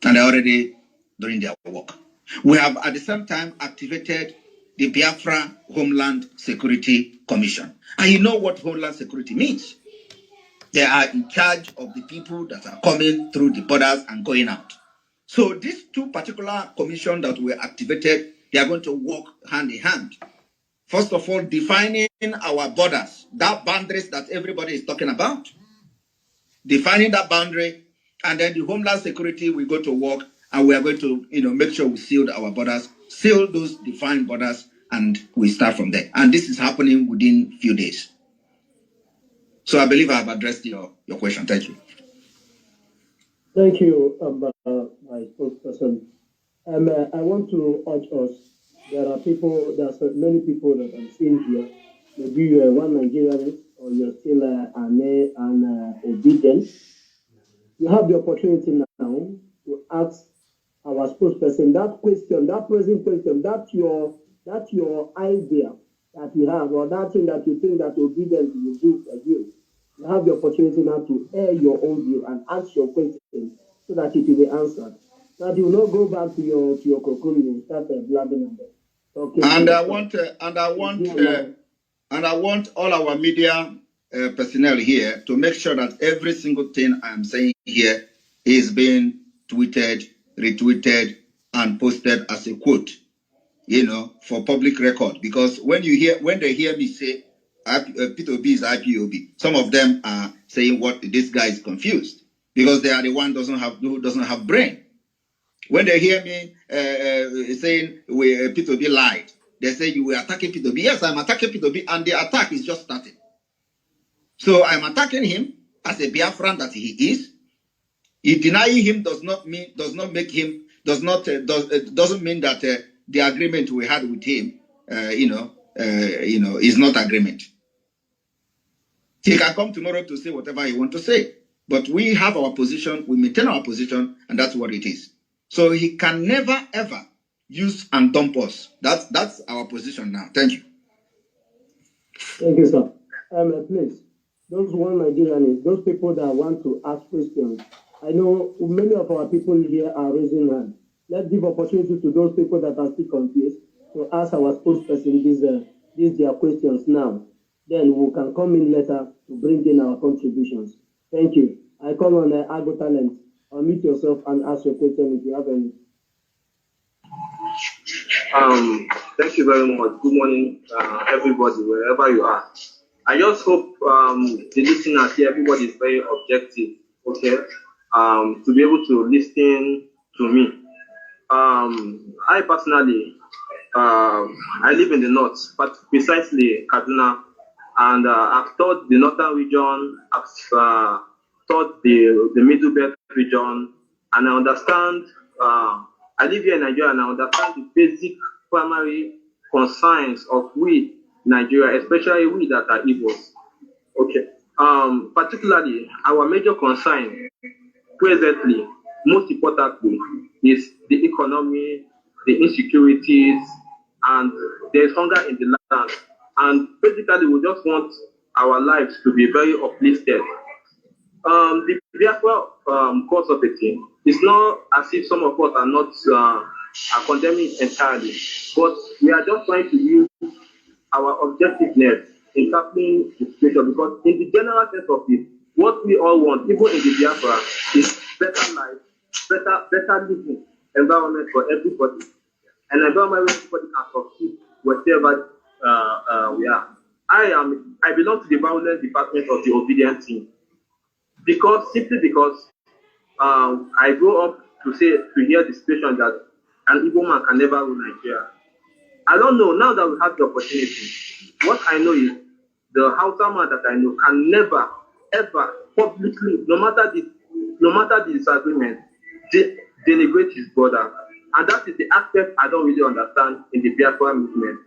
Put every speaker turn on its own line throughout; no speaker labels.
and they're already doing their work. We have at the same time activated the Biafra Homeland Security Commission. And you know what Homeland Security means. They are in charge of the people that are coming through the borders and going out. So these two particular commissions that were activated, they are going to work hand in hand. First of all, defining our borders, that boundaries that everybody is talking about. Defining that boundary, and then the Homeland Security will go to work, and we are going to, make sure we seal our borders, seal those defined borders, and we start from there. And this is happening within a few days. So I believe I have addressed your question. Thank you.
Thank you, my spokesperson. I want to urge us. There are many people that I'm seeing here. Maybe you are one Nigerian or you're still an obedient. You have the opportunity now to ask our spokesperson that question, that present question, that your idea that you have, or that thing that you think that obedience will do for you. You have the opportunity now to air your own view and ask your question so that it will be answered. That you will not go back to your cocoon and start blabbing and talking.
And I want all our media personnel here to make sure that every single thing I'm saying here is being tweeted, retweeted, and posted as a quote, for public record. Because when they hear me say Peter Obi is IPob, some of them are saying what this guy is confused because they are the one who doesn't have brain. When they hear me saying Peter Obi lied, they say you were attacking Peter Obi. Yes, I'm attacking Peter Obi, and the attack is just starting. So I'm attacking him as a Biafran that he is. Denying him doesn't mean that the agreement we had with him, is not agreement. He can come tomorrow to say whatever he wants to say, but we have our position, we maintain our position, and that's what it is. So he can never ever use and dump us. That's our position now. Thank you.
Thank you, sir. Please, those one Nigerians, those people that want to ask questions. I know many of our people here are raising hands. Let's give opportunity to those people that are still confused to ask our spokesperson these their questions now. Then we can come in later to bring in our contributions. Thank you. I call on Agro Talent. Unmute yourself and ask your question if you have any.
Thank you very much. Good morning, everybody, wherever you are. I just hope the listeners here, everybody is very objective, okay, to be able to listen to me. I personally, I live in the north, but precisely Kaduna, and I've taught the northern region, I've taught the Middle Belt region, and I understand, I live here in Nigeria, and I understand the basic primary concerns of we, Nigeria, especially we that are Igbos. Okay. Particularly, our major concern presently, most importantly, is the economy, the insecurities, and there's hunger in the land. And basically, we just want our lives to be very uplifted. The Biafra cause of the thing, it's not as if some of us are not are condemning it entirely, but we are just trying to use our objectiveness in tackling the situation, because in the general sense of it, what we all want, even in the Biafra, is better life, better living environment for everybody, an environment where everybody can succeed whatever we are. I belong to the violence department of the obedient team, simply because I grew up to hear the situation that an Igbo man can never rule Nigeria. I don't know, now that we have the opportunity, what I know is the Hausa man that I know can never, ever publicly, no matter the disagreement, denigrate his brother. And that is the aspect I don't really understand in the Biafra movement.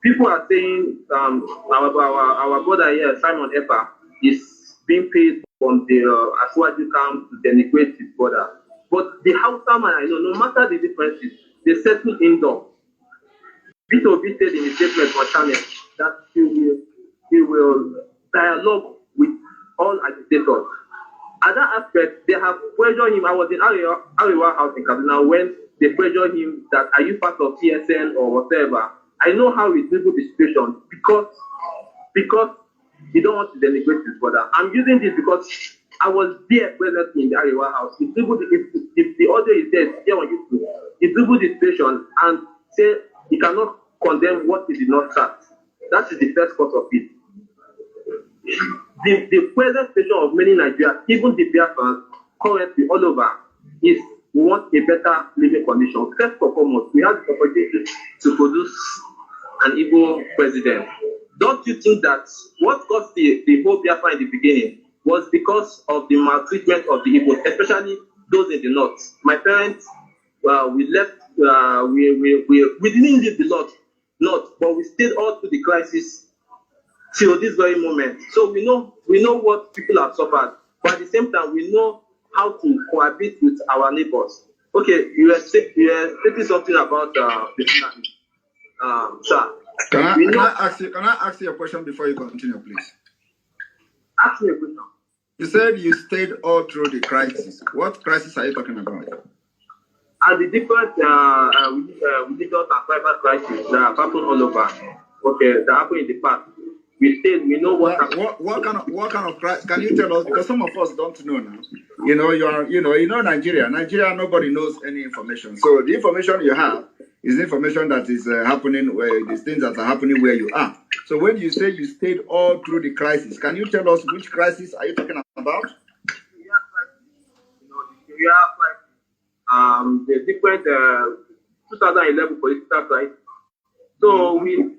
People are saying our brother here, Simon Ekpa, is being paid from the Aswaju camp to denigrate his brother. But the Hausa man I know, no matter the differences, they settle indoor. Peter Obi said in his statement on channel that he will dialogue with all agitators. At that aspect, they have pressured him. I was in Ariwa House in Kaduna when they pressured him that, are you part of TSN or whatever? I know how he dribbled the situation because he don't want to denigrate his brother. I'm using this because I was there present in the Ariwa House. He dribbled if the audio is there, here on YouTube. He dribbled the situation and said he cannot condemn what he did not start. That is the first cause of it. The present situation of many Nigerians, even the Biafrans, currently all over, is we want a better living condition. First and foremost, we have the opportunity to produce an Igbo president. Don't you think that what caused the whole Biafra in the beginning was because of the maltreatment of the Igbos, especially those in the north? My parents, we left, we didn't leave the north, but we stayed all through the crisis till this very moment. So we know what people have suffered, but at the same time, we know how to cohabit with our neighbors. Okay, you were stating something about the sir.
Can I ask you a question before you continue, please?
Ask me a question.
You said you stayed all through the crisis. What crisis are you talking about?
At the different religious and private crises that have happened all over. Okay, that happened in the past. We stayed. We know what
kind of crisis? Can you tell us? Because some of us don't know now. You know Nigeria. Nigeria, nobody knows any information. So the information you have is information that is happening where these things that are happening where you are. So when you say you stayed all through the crisis, can you tell us which crisis are you talking about?
The different 2011 political crisis. So we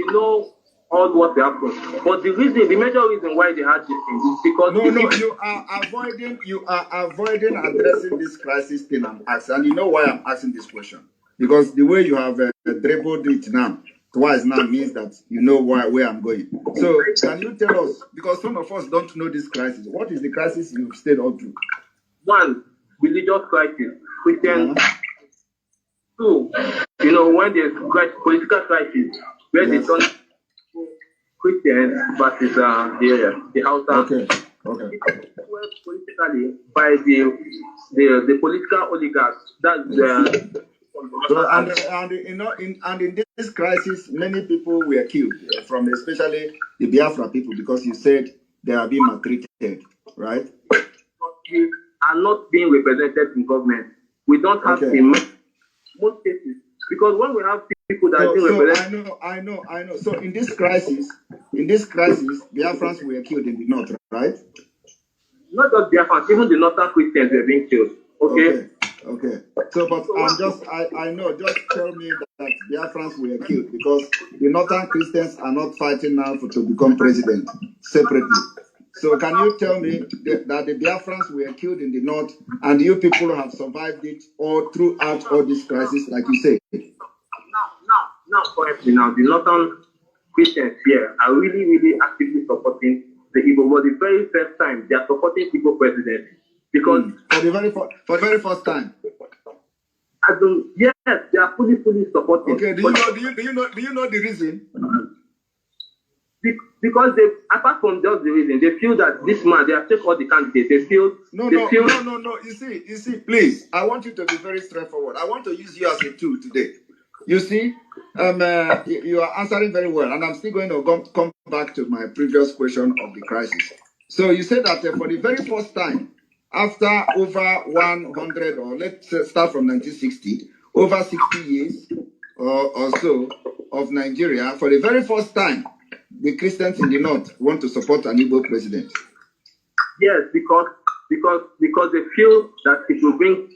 know all what happened. But the major reason why they had this thing is because
you are avoiding addressing this crisis thing I'm asking. And you know why I'm asking this question? Because the way you have dribbled it now, twice now, means that you know where I'm going. So can you tell us, because some of us don't know this crisis, what is the crisis you've stayed all through?
One, religious crisis, Christian. Two, when there's political crisis, where they turn Christians versus the outer.
Okay.
Politically, by the political oligarchs. That's
So and in this crisis, many people were killed, from especially the Biafra people, because you said they are being maltreated, right?
We are not being represented in government. We don't have most cases, because when we have people that are being represented.
I know. So in this crisis, Biafrans were killed in the north, right?
Not just Biafrans, even the northern Christians were being killed.
Okay. So, but I know. Just tell me that Biafrans were killed because the northern Christians are not fighting now to become president separately. So, can you tell me that the Biafrans were killed in the north, and you people have survived it all throughout all this crisis, like you say?
Now, currently, the northern Christians here are really, really actively supporting the Igbo. For the very first time, they are supporting Igbo president. Because
for the very first time.
Yes, they are fully supporting.
Okay, do you know the reason?
Because they, apart from just the reason, they feel that this man, they have taken all the candidates. They feel
no. You see, please, I want you to be very straightforward. I want to use you as a tool today. You see, you are answering very well, and I'm still going to come back to my previous question of the crisis. So you said that for the very first time, after over 100, or let's start from 1960, over 60 years or so of Nigeria, for the very first time, the Christians in the north want to support an Igbo president.
Yes, because they feel that it will bring,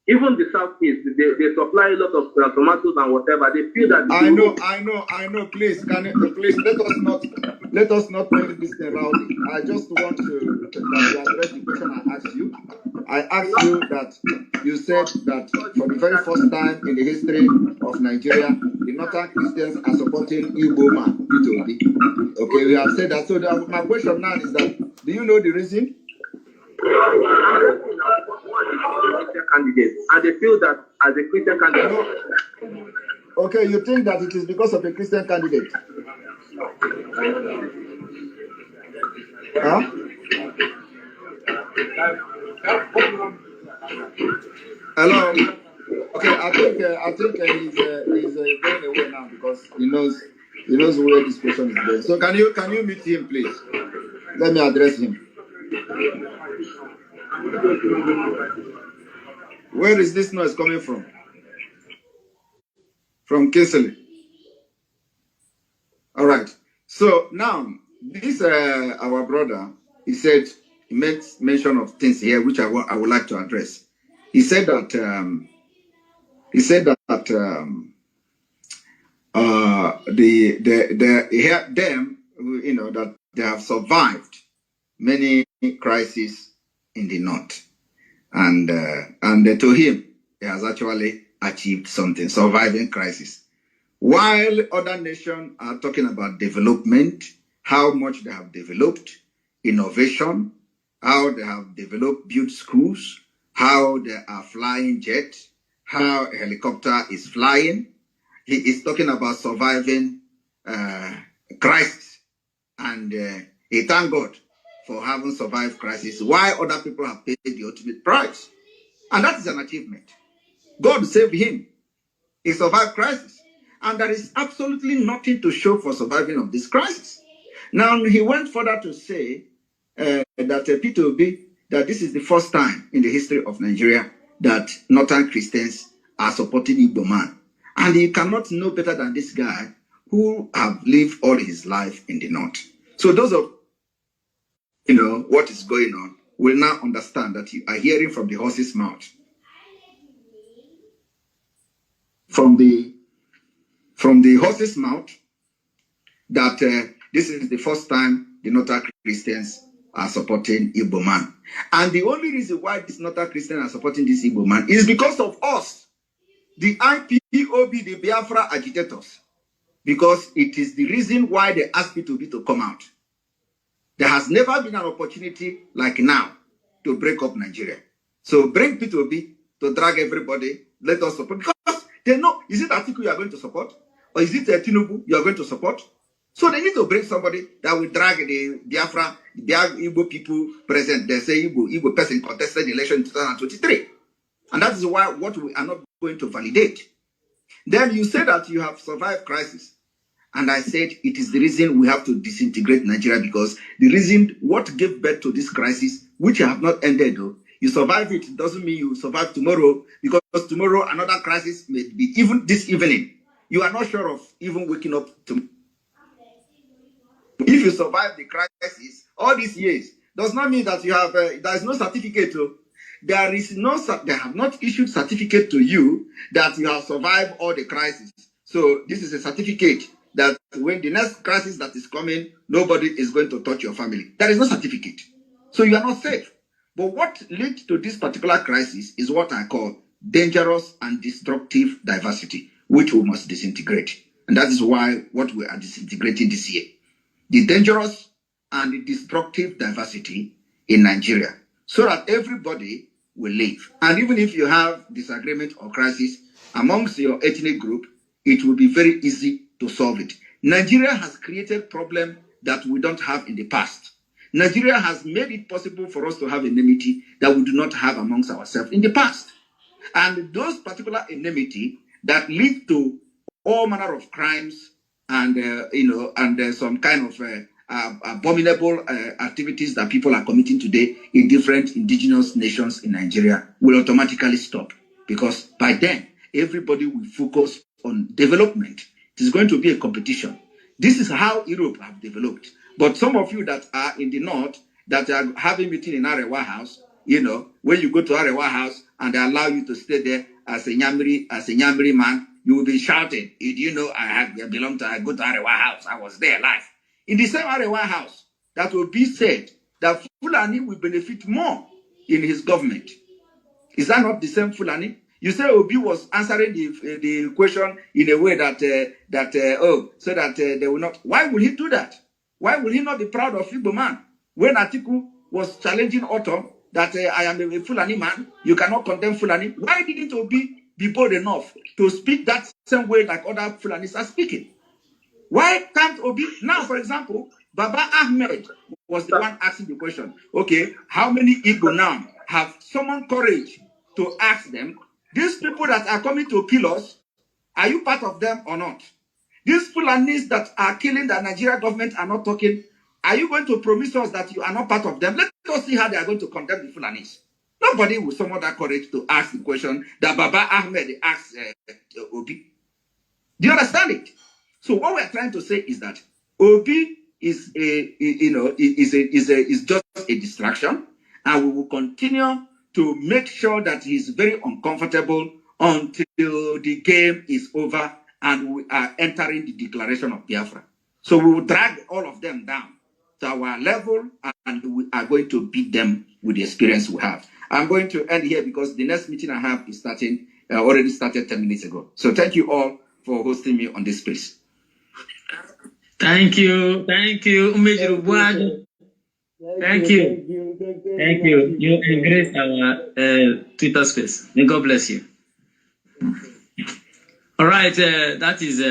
even the southeast, they supply a lot of tomatoes and whatever. They feel that.
I know. Please, let us not make this thing rowdy. I just want to address the question I asked you. I asked you that you said that for the very first time in the history of Nigeria, the northern Christians are supporting Igbo man, Peter Obi. Okay, we have said that. So my question now is that, do you know the reason?
Candidate, and they feel that as a Christian candidate.
Okay, you think that it is because of a Christian candidate? Huh? Hello. Okay, I think he's going away now because he knows where this question is going. So can you meet him, please? Let me address him. Where is this noise coming from? From Kinsley. All right. So now this our brother, he said he made mention of things here which I would like to address. He said that them, you know, that they have survived many crises in the north, and to him, he has actually achieved something, surviving crisis. While other nations are talking about development, how much they have developed, innovation, how they have developed, built schools, how they are flying jets, how a helicopter is flying. He is talking about surviving crisis. And he thank God for having survived crisis, while other people have paid the ultimate price. And that is an achievement. God saved him. He survived crisis. And there is absolutely nothing to show for surviving of this crisis. Now, he went further to say that Peter Obi, that this is the first time in the history of Nigeria that Northern Christians are supporting Igbo man. And you cannot know better than this guy who have lived all his life in the North. So those of what is going on will now understand that you are hearing from the horse's mouth. From the horse's mouth that this is the first time the Northern Christians are supporting Igbo man. And the only reason why these Northern Christians are supporting this Igbo man is because of us, the IPob, the Biafra agitators. Because it is the reason why they asked Peter Obi to come out. There has never been an opportunity like now to break up Nigeria. So bring Peter Obi to drag everybody, let us support. Because they know, is it Atiku you are going to support? Or is it Tinubu you are going to support? So they need to bring somebody that will drag the Biafra, the Igbo people present. They say Igbo person contested the election in 2023. And that is why what we are not going to validate. Then you say that you have survived crisis. And I said it is the reason we have to disintegrate Nigeria, because the reason what gave birth to this crisis, which have not ended though, you survive it doesn't mean you survive tomorrow, because tomorrow another crisis may be even this evening. You are not sure of even waking up tomorrow. If you survive the crisis all these years, does not mean that you have there is no certificate. They have not issued certificate to you that you have survived all the crises. So this is a certificate that when the next crisis that is coming, nobody is going to touch your family. There is no certificate. So you are not safe. But what leads to this particular crisis is what I call dangerous and destructive diversity, which we must disintegrate. And that is why what we are disintegrating this year. The dangerous and the destructive diversity in Nigeria, so that everybody will live. And even if you have disagreement or crisis amongst your ethnic group, it will be very easy to solve it. Nigeria has created problems that we don't have in the past. Nigeria has made it possible for us to have enmity that we do not have amongst ourselves in the past. And those particular enmity that lead to all manner of crimes and some kind of abominable activities that people are committing today in different indigenous nations in Nigeria will automatically stop, because by then everybody will focus on development. It is going to be a competition. This is how Europe have developed. But some of you that are in the north that are having meeting in Arewa House, when you go to Arewa House and they allow you to stay there as a Nyamiri man, you will be shouting, "Do you know I go to Arewa House? I was there live." In the same Arewa House, that will be said that Fulani will benefit more in his government. Is that not the same Fulani? You say Obi was answering the question in a way that they will not. Why will he do that? Why will he not be proud of Igbo man? When Atiku was challenging Otto that I am a Fulani man, you cannot condemn Fulani. Why didn't Obi be bold enough to speak that same way like other Fulanis are speaking? Why can't Obi now, for example, Baba Ahmed was the one asking the question. Okay, how many Igbo now have summoned courage to ask them, these people that are coming to kill us, are you part of them or not? These Fulanis that are killing the Nigerian government are not talking. Are you going to promise us that you are not part of them? Let us see how they are going to condemn the Fulanis. Nobody will summon that courage to ask the question that Baba Ahmed asked Obi. Do you understand it? So what we are trying to say is that Obi is is just a distraction, and we will continue to make sure that he is very uncomfortable until the game is over and we are entering the declaration of Biafra. So we will drag all of them down to our level, and we are going to beat them with the experience we have. I'm going to end here because the next meeting I have is starting, already started 10 minutes ago. So thank you all for hosting me on this space.
Thank you. Thank you. Thank you. You embrace our Twitter space. May God bless you. All right. That is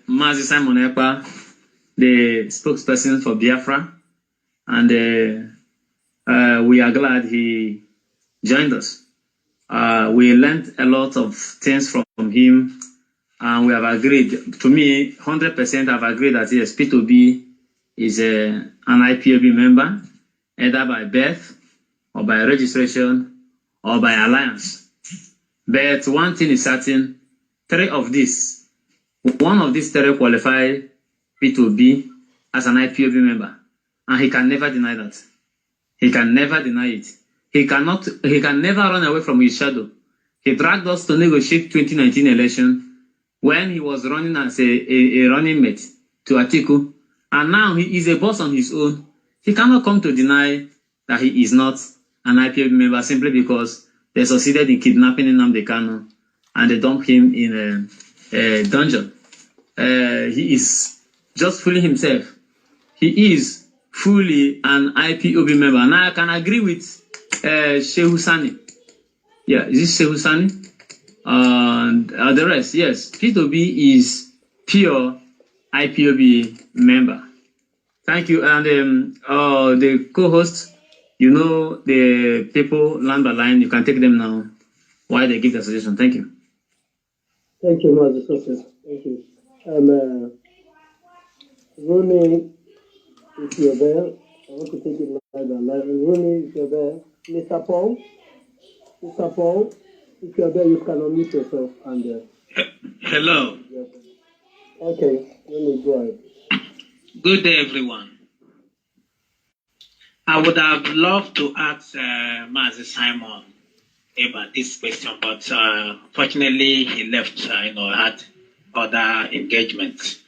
Mazi Simon Ekpa, the spokesperson for Biafra. And we are glad he joined us. We learned a lot of things from him. And we have agreed, to me, 100% have agreed that yes, Peter Obi is an IPob member, either by birth, or by registration, or by alliance. But one thing is certain, one of these three qualify Peter Obi as an IPob member. And he can never deny that. He can never deny it. He can never run away from his shadow. He dragged us to negotiate 2019 election when he was running as a running mate to Atiku, and now he is a boss on his own. He cannot come to deny that he is not an IPob member simply because they succeeded in kidnapping Nnamdi Kanu and they dumped him in a dungeon. He is just fooling himself. He is fully an IPob member. Now I can agree with Shehu Sani. Yeah, is this Shehu Sani? And the rest, yes. Peter Obi is pure IPob member. Thank you. And the co-host, you know the people line by line. You can take them now while they give their suggestion. Thank you.
Thank you, Mazi Sosa. Thank you. Rooney, if you're there, I want to take it line by line. Rooney, if you're there, Mr. Paul, if you're there, you can unmute yourself and.
Hello.
Okay, let me go ahead.
Good day, everyone. I would have loved to ask Mazi Simon about this question, but fortunately he left. Had other engagements.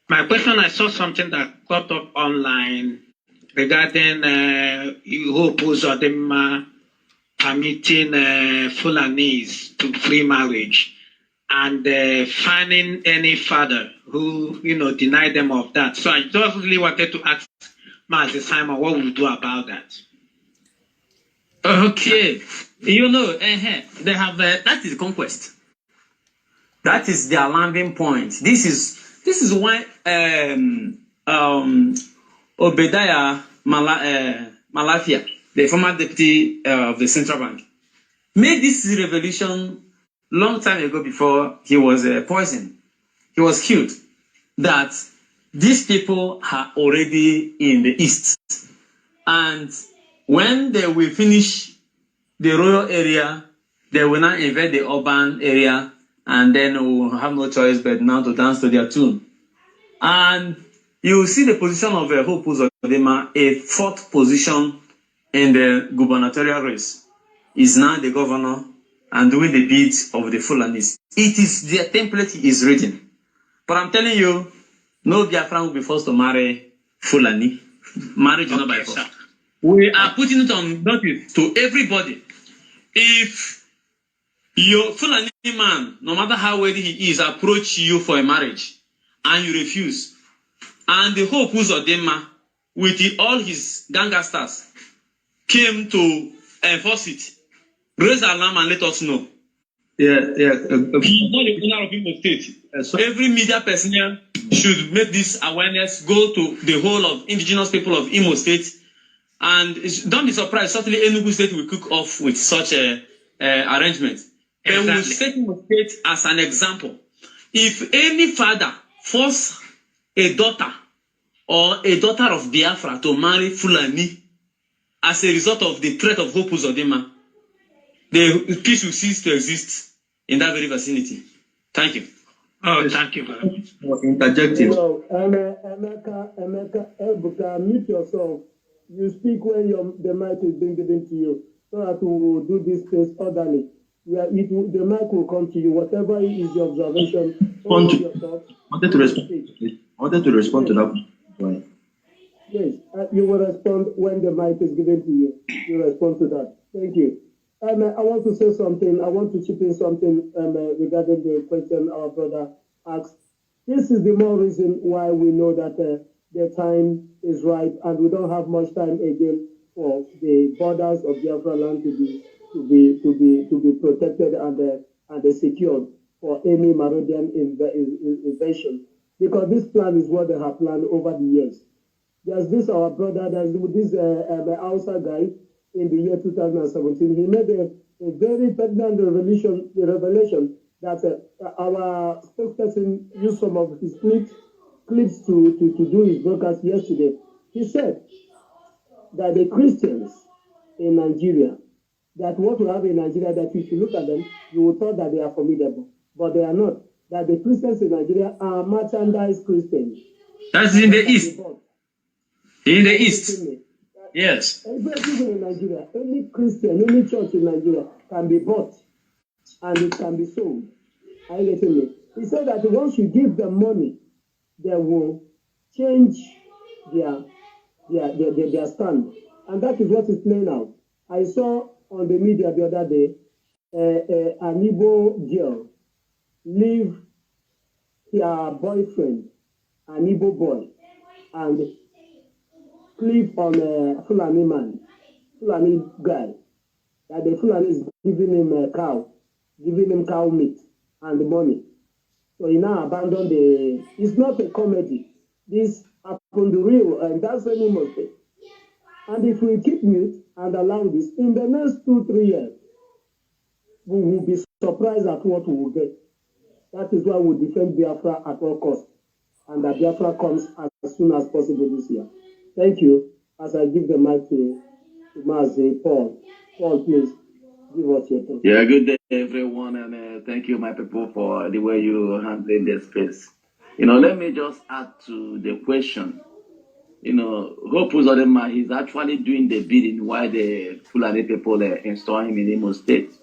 My question: I saw something that got up online regarding Hope Uzodinma permitting Fulanis to free marriage and finding any father who, denied them of that. So I just really wanted to ask Mazi Simon what we do about that.
Okay. They have, that is conquest. That is their landing point. This is why Obadiah Malafia, the former deputy of the central bank, made this revelation long time ago before he was poisoned. He was killed. That these people are already in the east. And when they will finish the rural area, they will now invade the urban area, and then we will have no choice but now to dance to their tune. And you will see the position of Hope Uzodinma, a fourth position in the gubernatorial race, is now the governor and doing the beats of the Fulanis. It is their template he is reading. But I'm telling you, no Biafran will be forced to marry Fulani. Marriage is not by force. We are putting it on notice to everybody. If your Fulani man, no matter how wealthy he is, approach you for a marriage and you refuse, and the Hope Uzodinma with all his gangsters came to enforce it, raise alarm and let us know. Yeah. He is not the owner of Imo State. So every media personnel should make this awareness go to the whole of indigenous people of Imo State And don't be surprised, certainly Enugu State will cook off with such a arrangement. Exactly. And we'll set Enugu State as an example. If any father force a daughter or a daughter of Biafra to marry Fulani as a result of the threat of Hope Uzodinma, the peace will cease to exist in that very vicinity. Thank you.
Oh, thank you very much.
Was interjecting.
No, Emeka, Ebuka, mute yourself. You speak when the mic is being given to you, so that we will do this case orderly. The mic will come to you. Whatever is your observation,
wanted to respond to that.
Yes, you will respond when the mic is given to you. You respond to that. Thank you. I want to say something. I want to chip in something regarding the question our brother asked. This is the more reason why we know that the time is right, and we don't have much time again for the borders of Biafra land to be protected and secured for any Marodian invasion. Because this plan is what they have planned over the years. There's this our brother, there's this Hausa guy in the year 2017. He made a very pregnant revelation that our spokesperson used some of his clips to do his broadcast yesterday. He said that the Christians in Nigeria, that what we have in Nigeria, that if you look at them, you will thought that they are formidable, but they are not. That the Christians in Nigeria are merchandise Christians.
That's in the East. In the East. Yes.
Every people in Nigeria, any Christian, any church in Nigeria can be bought and it can be sold. Are you getting me? He said that once you give them money, they will change their stand. And that is what is playing out. I saw on the media the other day an Igbo girl leave her boyfriend, an Igbo boy, and clip on a Fulani man, Fulani guy, that the Fulani is giving him a cow, giving him cow meat and money. So he now abandoned it's not a comedy. This happened real, and that's any mistake. And if we keep mute and allow this, in the next 2-3 years, we will be surprised at what we will get. That is why we defend Biafra at all costs, and that Biafra comes as soon as possible this year. Thank you. As I give the mic to Mazi Paul. Paul, please give us your thoughts.
Yeah, good day, everyone, and thank you, my people, for the way you handling the space. Let me just add to the question. Hope Uzodinma, he's actually doing the bidding while the Fulani people install him in Imo State.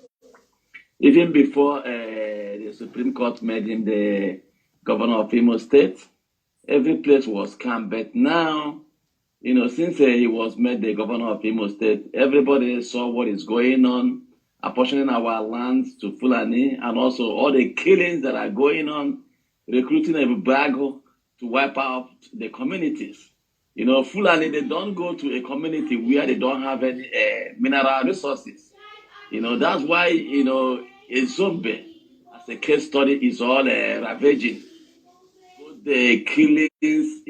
Even before the Supreme Court made him the governor of Imo State, every place was calm. But now, since he was made the governor of Imo State, everybody saw what is going on, apportioning our lands to Fulani, and also all the killings that are going on, recruiting a Bago to wipe out the communities. Fulani, they don't go to a community where they don't have any mineral resources. That's why, a zombie, as a case study, is all ravaging. The killings,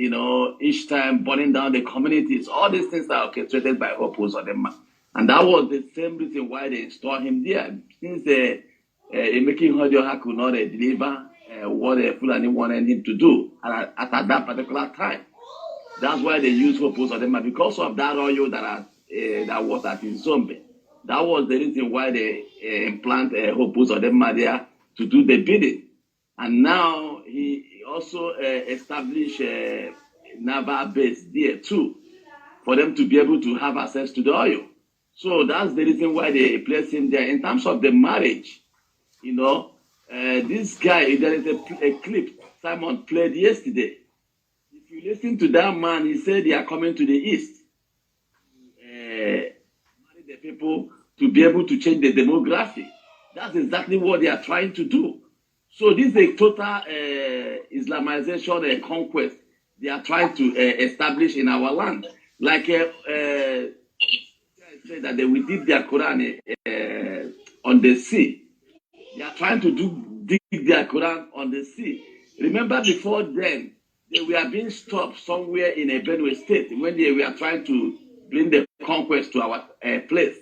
each time burning down the communities, all these things are orchestrated by Hope Uzodinma. And that was the same reason why they installed him there. Since making Hojoha could not deliver what Fulani wanted him to do at that particular time. That's why they used Hope Uzodinma, because of that oil that was at his zombie. That was the reason why they implanted Hope Uzodinma there to do the bidding. And now he also established a naval base there too, for them to be able to have access to the oil. So that's the reason why they placed him there. In terms of the marriage, this guy, there is a clip Simon played yesterday. If you listen to that man, he said they are coming to the East. Marry the people to be able to change the demography. That's exactly what they are trying to do. So this is a total Islamization and conquest they are trying to establish in our land. Like said that they will dip their Quran on the sea. They are trying to dig their Quran on the sea. Remember before then, they were being stopped somewhere in a Benue state when they were trying to bring the conquest to our place.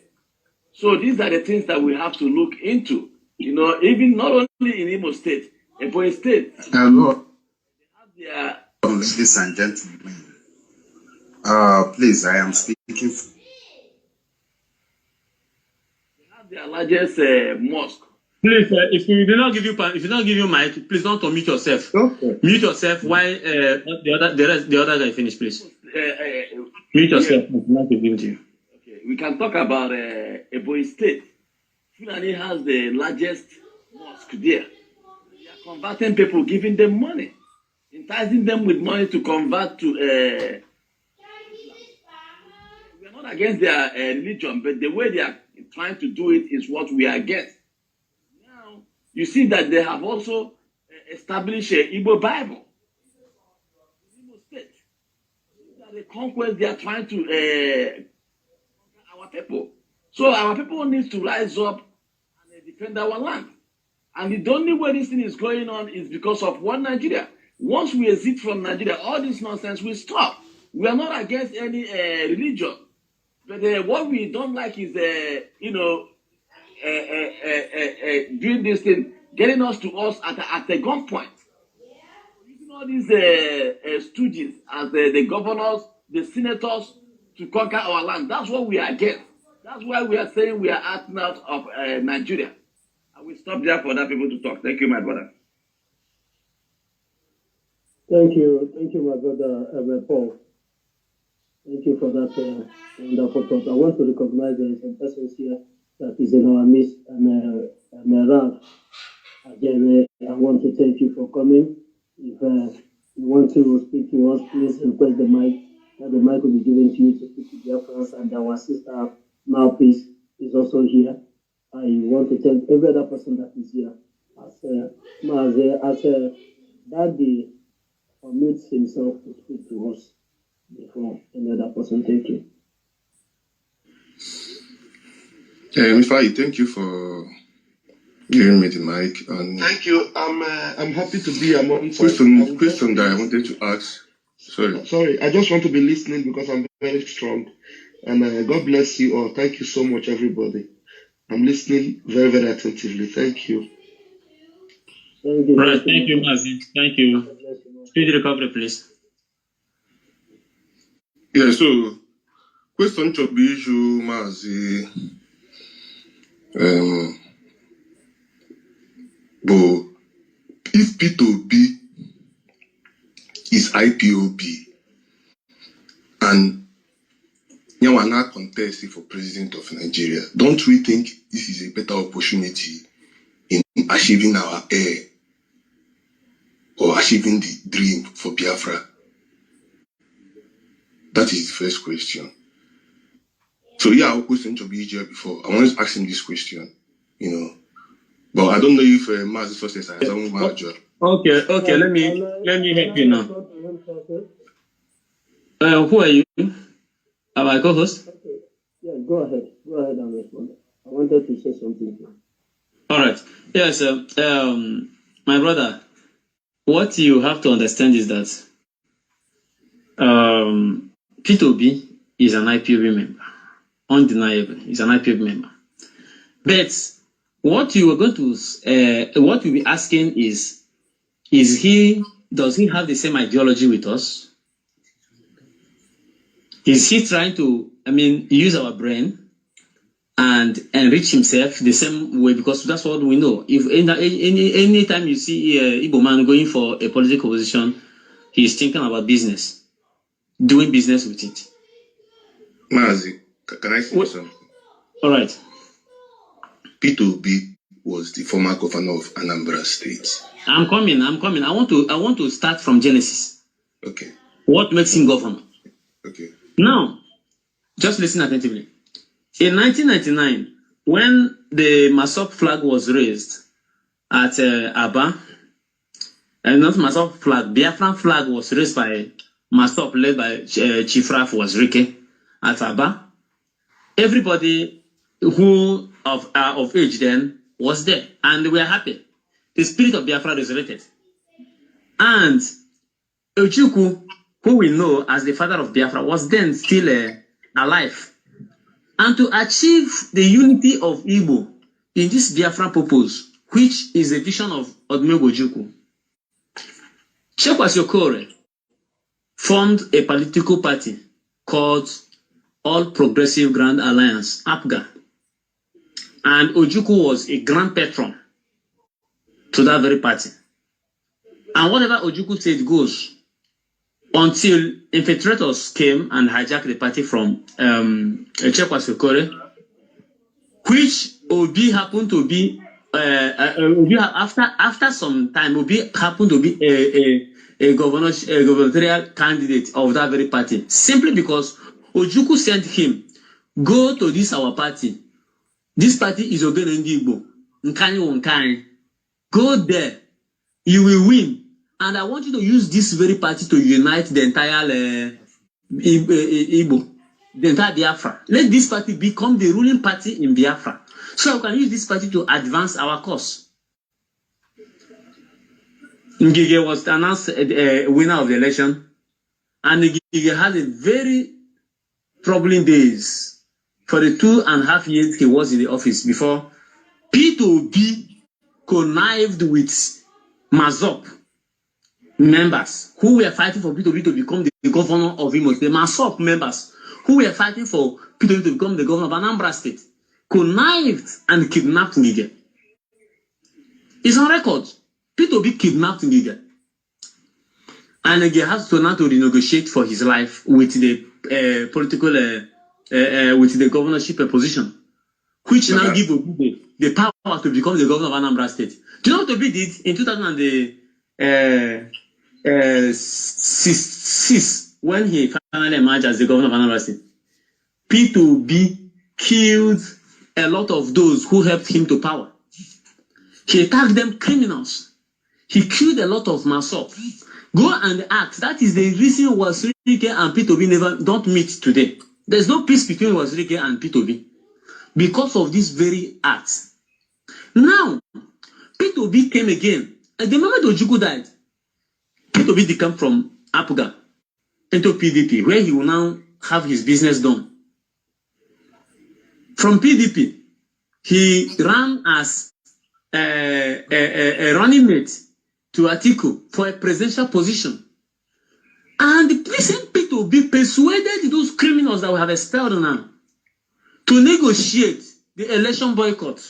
So these are the things that we have to look into. You know, even not only in Imo State, Ebonyi State.
Hello,
They are,
ladies and gentlemen. Please, I am speaking.
they have their largest mosque.
Please, if we do not give you mic, please don't unmute yourself.
Okay.
Mute yourself while the other guy finish, please. Mute yourself. Not to give to you.
Okay, we can talk about Ebonyi State. Fulani has the largest mosque there. They are converting people, giving them money, enticing them with money to convert to. We are not against their religion, but the way they are trying to do it is what we are against. Now, you see that they have also established an Igbo Bible. Igbo State. The conquest they are trying to our people. So our people need to rise up and defend our land. And the only way this thing is going on is because of one Nigeria. Once we exit from Nigeria, all this nonsense will stop. We are not against any religion. But what we don't like is, doing this thing, getting us to us at a gunpoint. Using all these stooges as the governors, the senators to conquer our land. That's what we are against. That's why we are saying we are acting out of Nigeria. I will stop there for other people to talk. Thank you, my brother.
Thank you, my brother Paul. Thank you for that wonderful thought. I want to recognize some persons here that is in our midst and around. Again, I want to thank you for coming. If you want to speak to us, please request the mic. That the mic will be given to you to speak to Biafrans, and our sister Mouthpiece is also here. I want to thank every other person that is here. As Daddy omits himself to speak to us before any other person. Thank you.
Ifeanyi, thank you for giving me the mic. And
thank you. I'm happy to be among
question that I wanted to ask.
Sorry, I just want to be listening because I'm very strong. And God bless you all. Thank you so much, everybody. I'm listening very, very attentively. Thank you.
Right, thank you, Mazi. Thank you. Speedy recovery, please.
Yeah, so question to be issue, Mazi. But if Peter Obi is IPob and you are not contesting for president of Nigeria, don't we think this is a better opportunity in achieving our aim or achieving the dream for Biafra? That is the first question. So yeah, I'll question to be here before. I wanted to ask him this question, but I don't know if Mazi first says I have manager.
Okay. Let me help you now. Who are you? Am I co-host?
Okay. Yeah, go ahead and respond. I wanted to say something.
All right. Yes, my brother. What you have to understand is that Peter Obi is an IPob member. Undeniable, he's an IPob member. But what you are going to, what you'll be asking is does he have the same ideology with us? Is he trying to, use our brain and enrich himself the same way? Because that's what we know. If any time you see Igbo man going for a political position, he's thinking about business, doing business with it.
Mazi, can I say something?
All right.
Peter Obi was the former governor of Anambra State.
I'm coming. I want to start from Genesis.
Okay.
What makes him governor?
Okay.
Now, just listen attentively. In 1999, when the Masop flag was raised at Aba, and not Masop flag, Biafran flag was raised by Masop, led by Chief Raf was Rike at Aba. Everybody who of age then was there, and we are happy. The spirit of Biafra resurrected. And Ojukwu, who we know as the father of Biafra, was then still alive. and to achieve the unity of Igbo in this Biafran purpose, which is a vision of Odumegwu Ojukwu. Chekwas Okore formed a political party called All Progressive Grand Alliance, APGA. And Ojukwu was a grand patron to that very party. And whatever Ojukwu said goes until infiltrators came and hijacked the party from Chekwas Okore, which Obi happened to be, after some time, Obi happened to be a gubernatorial candidate of that very party, simply because Ojukwu sent him, go to this our party. This party is Ogene Igbo. Go there. You will win. And I want you to use this very party to unite the entire Igbo, the entire Biafra. Let this party become the ruling party in Biafra. So we can use this party to advance our cause. Ngige was announced a winner of the election. And Ngige had a very troubling days for the 2.5 years he was in the office before Peter Obi connived with Mazop members who were fighting for Peter Obi to become the governor of Imo State. The Mazop members who were fighting for Peter Obi to become the governor of Anambra State connived and kidnapped Ngige. It's on record. Peter Obi kidnapped Ngige. And Ngige has to now to renegotiate for his life with the with the governorship position, which now give Obi the power to become the governor of Anambra State. Do you know what Obi did in 2006 when he finally emerged as the governor of Anambra State? Peter Obi killed a lot of those who helped him to power. He tagged them criminals. He killed a lot of Masop. Go and ask. That is the reason Wasirike and Peter Obi never don't meet today. There's no peace between Wasirike and Peter Obi because of this very act. Now, Peter Obi came again. At the moment Ojukwu died, Peter Obi came from APGA into PDP, where he will now have his business done. From PDP, he ran as a running mate to Atiku for a presidential position. And the present Peter Obi persuaded those criminals that we have expelled now to negotiate the election boycott.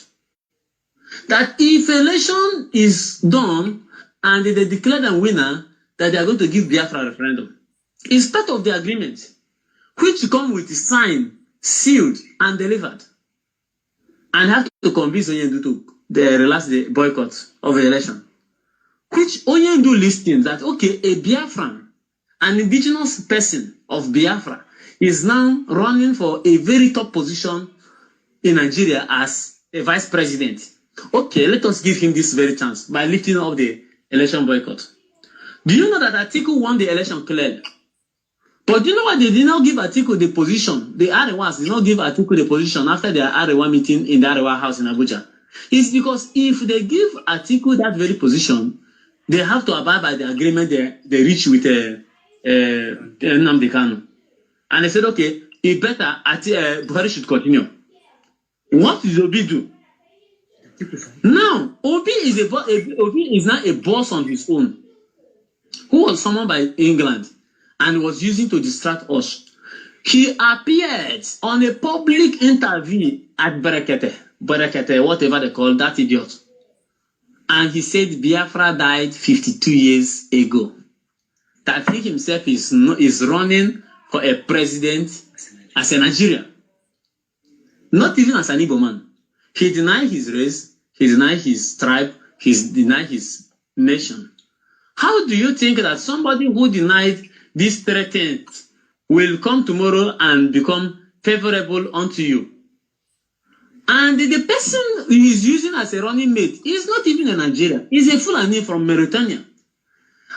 That if election is done and they declare them winner, that they are going to give Biafra a referendum. It's part of the agreement, which come with the sign, sealed, and delivered. And have to convince Onyendu to relax the boycott of the election. Which Onyendu listing that, okay, a Biafran, an indigenous person of Biafra, is now running for a very top position in Nigeria as a vice president. Okay, let us give him this very chance by lifting up the election boycott. Do you know that Atiku won the election clearly? But do you know why they did not give Atiku the position? The Arewas did not give Atiku the position after their Arewa meeting in the Arewa house in Abuja. It's because if they give Atiku that very position, they have to abide by the agreement they reach with Nnamdi Kanu. And they said, okay, it better, Buhari should continue. What did Obi do? Now, Obi is now a boss on his own, who was summoned by England and was using to distract us. He appeared on a public interview at Berekete, whatever they call that idiot. And he said Biafra died 52 years ago. That he himself is running for a president as a Nigerian. Not even as an Igbo man. He denied his race, he denied his tribe, he denied his nation. How do you think that somebody who denied this threat will come tomorrow and become favorable unto you? And the person he is using as a running mate is not even a Nigerian. He's a Fulani from Mauritania.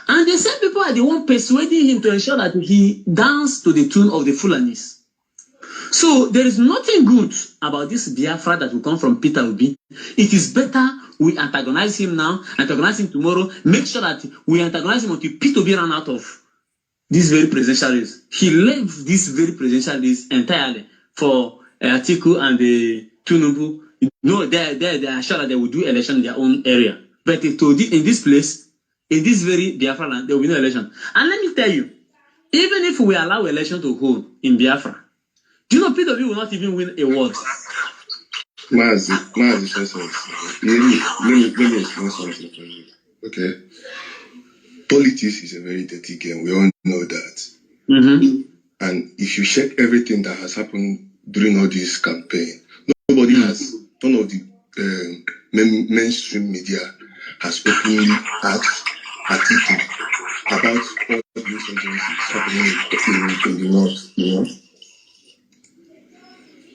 And the same people are the one persuading him to ensure that he dance to the tune of the Fulanis. So there is nothing good about this Biafra that will come from Peter Obi. It is better we antagonize him now, antagonize him tomorrow, make sure that we antagonize him until Peter Obi ran out of this very presidential race. He left this very presidential race entirely for Atiku and the Tinubu, no, they are sure that they will do election in their own area. But in this place, in this very Biafra land, there will be no election. And let me tell you, even if we allow election to hold in Biafra, do you know Peter Obi will not even win awards?
Mazi, let me explain something for you. Okay. Politics is a very dirty game. We all know that.
Mm-hmm.
And if you check everything that has happened during all this campaign, none of the mainstream media has openly asked Atiku about all the insurgencies happening in the north. You know,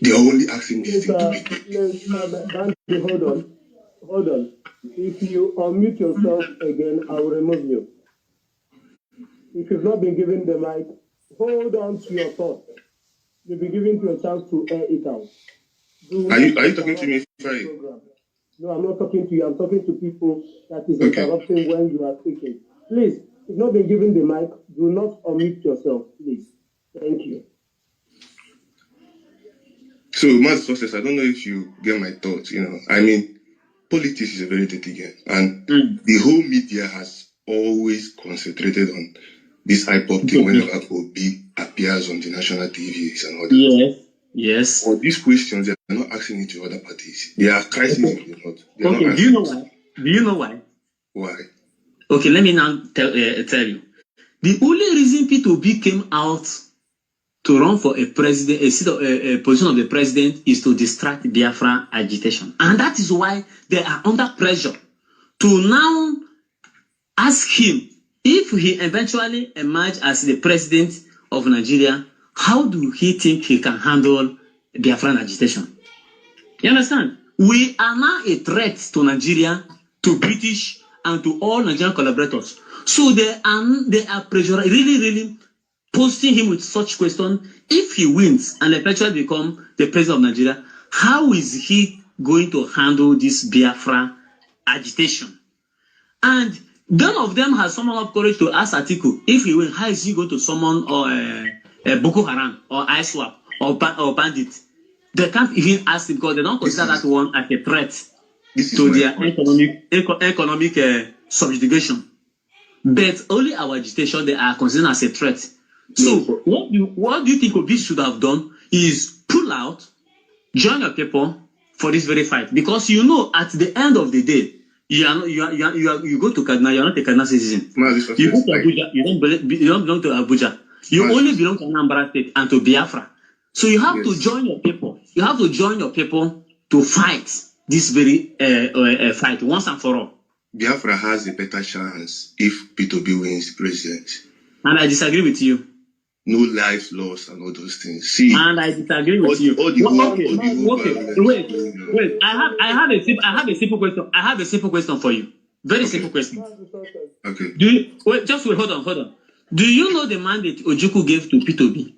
they are only asking this thing to be.
Hold on. If you unmute yourself again, I will remove you. If you've not been given the mic, hold on to your thought. You'll be given to a chance to air it out.
Are you talking to me?
No, I'm not talking to you. I'm talking to people that is interrupting when you are speaking. Please, if you've not been given the mic, do not unmute yourself, please. Thank you.
So, Mass Success, I don't know if you get my thoughts, you know. I mean, politics is a very dirty game. And the whole media has always concentrated on this IPob thing whenever Obi appears on the national TVs and all that.
Yes.
For these questions, they are not asking it to other parties. They are crisis in the north.
Okay, do you know why? Do you know why?
Why?
Okay, let me now tell you. The only reason Peter Obi came out to run for a president, a position of the president, is to distract Biafran agitation. And that is why they are under pressure to now ask him, if he eventually emerges as the president of Nigeria, how do he think he can handle Biafran agitation? You understand? We are now a threat to Nigeria, to British, and to all Nigerian collaborators. So they are pressure really posting him with such question. If he wins and eventually become the president of Nigeria, how is he going to handle this Biafra agitation? And none of them has summoned up courage to ask Atiku, if he wins, how is he going to summon Boko Haram or ISWAP or bandit? They can't even ask him because they don't consider that one as a threat to their economic subjugation. But only our agitation they are considered as a threat. So what do you think Obi should have done is pull out, join your people for this very fight, because you know at the end of the day you go to Kaduna, you are not a Kaduna citizen. You go to Abuja, you don't belong to Abuja. You only belong to Anambra State and to Biafra. So you have to join your people. You have to join your people to fight this very fight once and for all.
Biafra has a better chance if Peter Obi wins president.
And I disagree with you.
No life lost and all those things. See,
and I disagree with you. Wait. I have a simple question. I have a simple question for you. Very simple question.
Okay.
Hold on. Do you know the mandate Ojukwu gave to Peter Obi?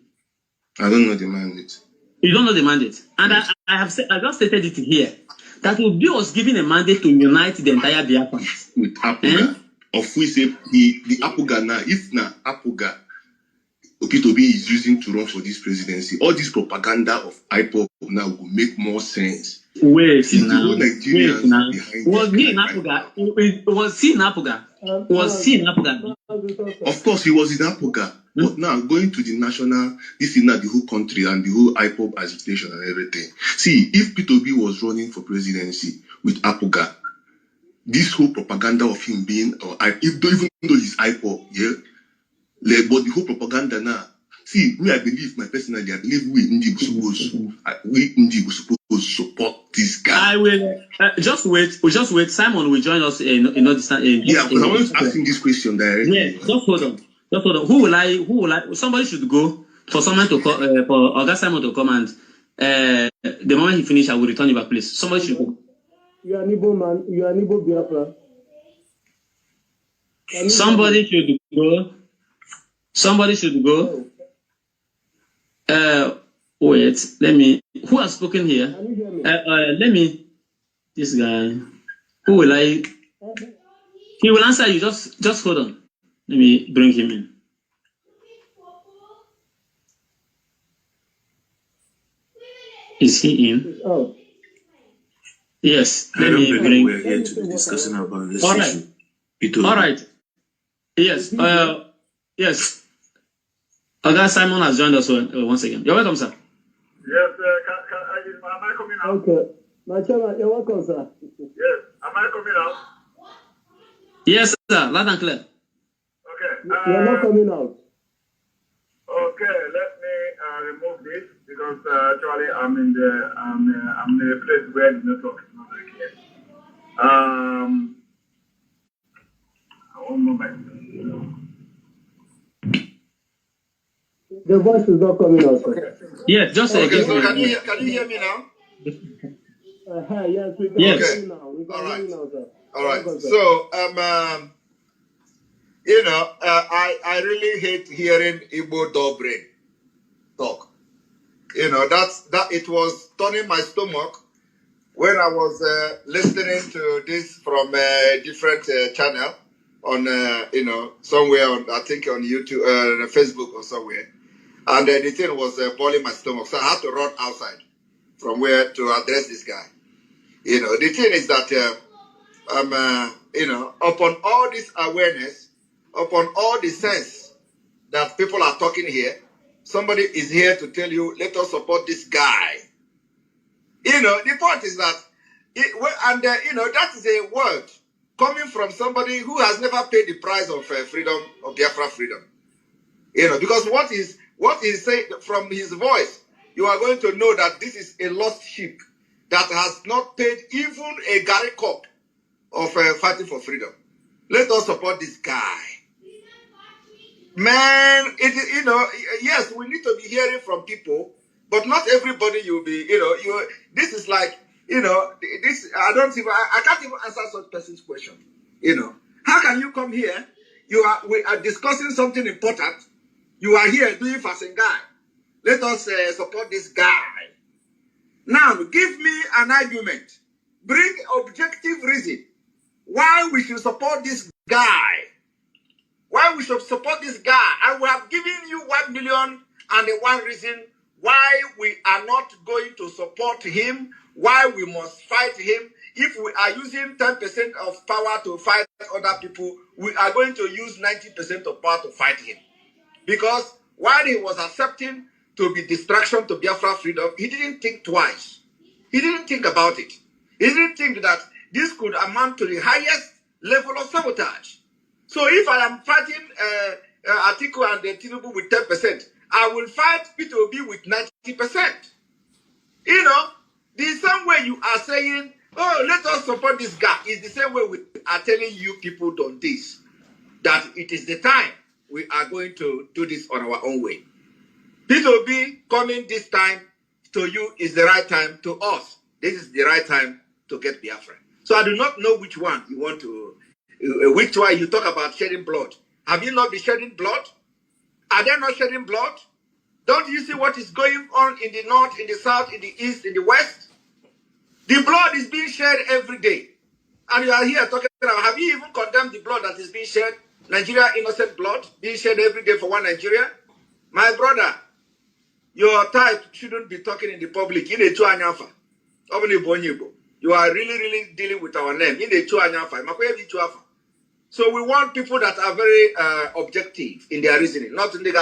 I don't know the mandate.
You don't know the mandate, and yes. I just stated it here that Obi was given a mandate to unite the entire Biafrans
with Apuga. Of which the Apuga now, if na Apuga, Peter Obi is using to run for this presidency. All this propaganda of IPob now will make more sense.
Wait now. Was he in Apuga?
Of course, he was in Apuga. But now, going to the national, this is not the whole country and the whole IPob agitation and everything. See, if Peter Obi was running for presidency with Apuga, this whole propaganda of him being, even though he's IPob, but the whole propaganda now, see, I believe we Ndigo supposed to support this guy.
I will just wait. Simon will join us in because
I was asking this question directly.
Yeah, just hold on. Who will I? Somebody should go for someone to call for Oga Simon to come, and the moment he finish, I will return you back, please. Somebody should go.
You are an Igbo man. You are an Igbo Biafra.
Somebody should go. Wait. Let me. Who has spoken here? Let me. This guy. Who will I? He will answer you. Just hold on. Let me bring him in. Is he in?
He's out.
Yes.
I
Let
don't
me
believe
bring.
we're here to be discussing about this
All
issue.
right.
Peter Obi.
All right. Yes. Yes. Oga Simon has joined us once again. You're welcome, sir.
Yes, am I coming out?
Okay. My chairman, you're welcome, sir.
Yes, am I coming out?
Yes, sir. Loud and clear.
Okay.
You're not coming out.
Okay, let me remove this because actually I'm in a place where the network is not very clear. One moment.
The voice is not coming out, sir.
Okay.
Yes, just
Okay, so
again.
can you hear me now?
Yes, we can
Yes.
hear you now. We can
All
hear
right.
you now, sir.
All right.
Welcome, sir.
So I really hate hearing Igbo dobre talk. That it was turning my stomach when I was listening to this from a different channel on somewhere on, I think on YouTube, Facebook or somewhere, and the thing was boiling my stomach, so I had to run outside from where to address this guy. The thing is that upon all this awareness, upon all the sense that people are talking here, somebody is here to tell you, let us support this guy. The point is that, that is a word coming from somebody who has never paid the price of freedom, of Biafra freedom. Because what is saying from his voice, you are going to know that this is a lost sheep that has not paid even a Gary Cup of fighting for freedom. Let us support this guy. Man, yes, we need to be hearing from people, but not everybody you'll be, this is like, this, I can't even answer such person's question. How can you come here? We are discussing something important. You are here doing fasting guy. Let us support this guy. Now, give me an argument. Bring objective reason why we should support this guy. Why we should support this guy. I will have given you 1 million and the one reason why we are not going to support him, why we must fight him. If we are using 10% of power to fight other people, we are going to use 90% of power to fight him. Because while he was accepting to be distraction to Biafra freedom, he didn't think twice. He didn't think about it. He didn't think that this could amount to the highest level of sabotage. So if I am fighting Atiku and Tinubu with 10%, I will fight Peter Obi with 90%. The same way you are saying, oh, let us support this guy, is the same way we are telling you people on this, that it is the time we are going to do this on our own way. Peter Obi coming this time to you is the right time. To us, this is the right time to get Biafra. So I do not know which one you want to, which one you talk about shedding blood. Have you not been shedding blood? Are they not shedding blood? Don't you see what is going on in the north, in the south, in the east, in the west? The blood is being shed every day. And you are here talking about, have you even condemned the blood that is being shed? Nigeria innocent blood being shed every day for one Nigeria? My brother, your type shouldn't be talking in the public. You are really dealing with our name. So we want people that are very objective in their reasoning. Not in the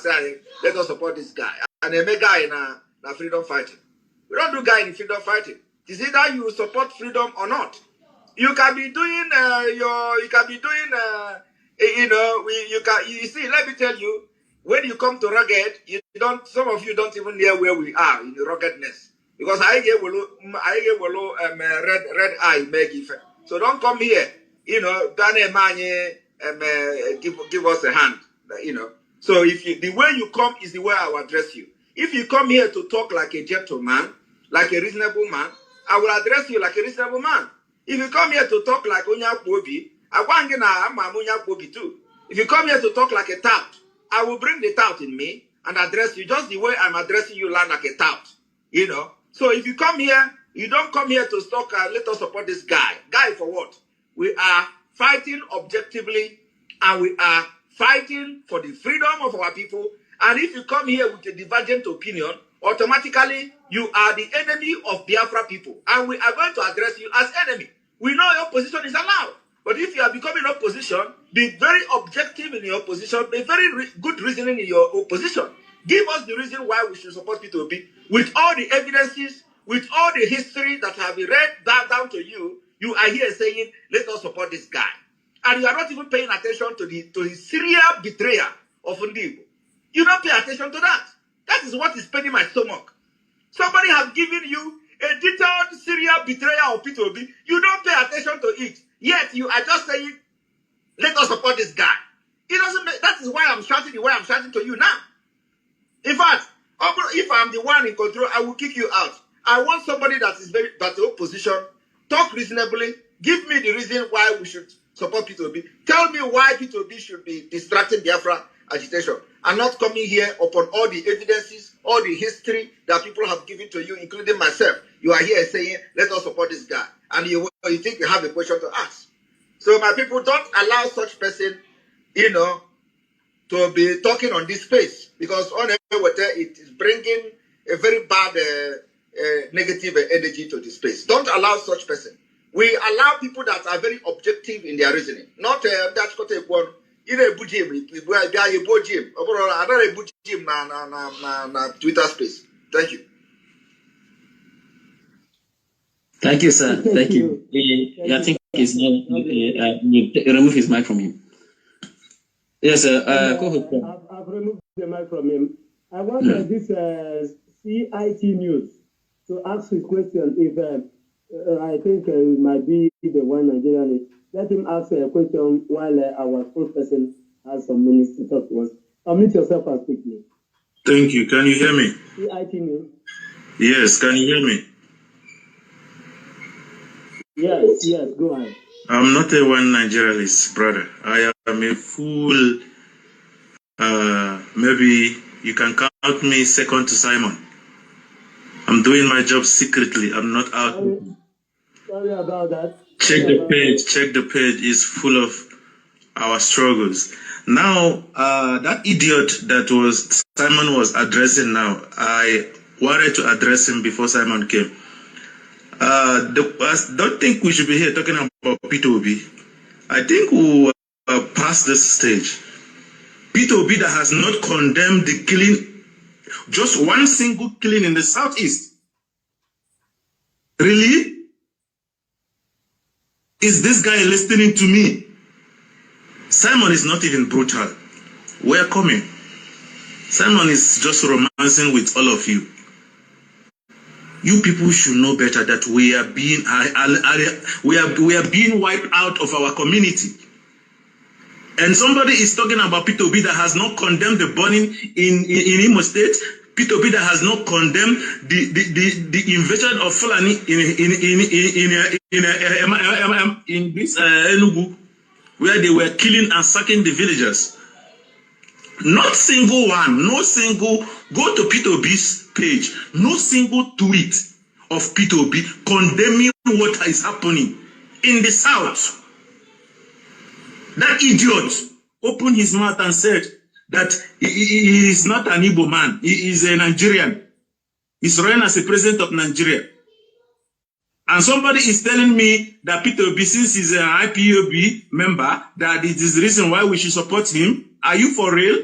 saying, let us support this guy. And they make guy in a freedom fighting. We don't do guy in freedom fighting. It's either you support freedom or not. You can be doing you see, let me tell you, when you come to rugged, some of you don't even know where we are in the ruggedness. Because I get red eye make effect. So don't come here, give us a hand, So the way you come is the way I will address you. If you come here to talk like a gentleman, like a reasonable man, I will address you like a reasonable man. If you come here to talk like Onyapobi, I'm too. If you come here to talk like a tout, I will bring the tout in me and address you just the way I'm addressing you like a tout. So if you come here, you don't come here to talk, let us support this guy. Guy for what? We are fighting objectively and we are fighting for the freedom of our people. And if you come here with a divergent opinion automatically you are the enemy of Biafra people. And we are going to address you as enemy. We know your position is allowed. But if you are becoming opposition, be very objective in your position, be very good reasoning in your opposition. Give us the reason why we should support Peter Obi. With all the evidences, with all the history that have been read down to you, you are here saying, let us support this guy. And you are not even paying attention to the serial betrayal of Ndigo. You don't pay attention to that. That is what is paining my stomach. Somebody has given you a detailed serial betrayal of Peter Obi. You don't pay attention to it. Yet you are just saying, let us support this guy. It doesn't make, that is why I'm shouting the way I'm shouting to you now. In fact, if I'm the one in control, I will kick you out. I want somebody that is the opposition. Talk reasonably. Give me the reason why we should support Peter Obi. Tell me why Peter Obi should be distracting Biafra agitation and not coming here upon all the evidences, all the history that people have given to you, including myself. You are here saying, let us support this guy. And you think you have a question to ask. So my people, don't allow such person, to be talking on this space, because on it is bringing a very bad negative energy to this space. Don't allow such person. We allow people that are very objective in their reasoning, not that's got a one. In a bujim, na Twitter space. Thank you.
Thank you, sir. Thank you. I think he's remove his mic from him. Yes, sir. Go ahead.
I've removed the mic from him. I want this CIT News to ask a question. If I think it might be the one Nigerian. Let him ask a question while our spokesperson has some minutes to talk to us. Unmute yourself and speak, please.
Thank you. Can you hear me?
CIT News.
Yes, can you hear me?
Yes, go ahead.
I'm not a one Nigerianist, brother. I am a fool. Maybe you can count me second to Simon. I'm doing my job secretly. I'm not out.
Sorry about that.
Check the page. Check the page. Is full of our struggles. Now, that idiot that Simon was addressing now, I wanted to address him before Simon came. I don't think we should be here talking about Peter Obi. I think we will pass this stage. Peter Obi that has not condemned the killing, just one single killing in the southeast. Really? Is this guy listening to me? Simon is not even brutal. We're coming. Simon is just romancing with all of you. You people should know better that we are being wiped out of our community. And somebody is talking about Peter Obi that has not condemned the burning in Imo State. Peter Obi that has not condemned the invasion of Fulani in this Enugu, where they were killing and sacking the villagers. Not single one, no single, go to Peter Obi's page, no single tweet of Peter Obi condemning what is happening in the south. That idiot opened his mouth and said that he is not an Igbo man, he is a Nigerian. He's running as a president of Nigeria. And somebody is telling me that Peter Obi, since he's an IPob member, that it is the reason why we should support him. Are you for real?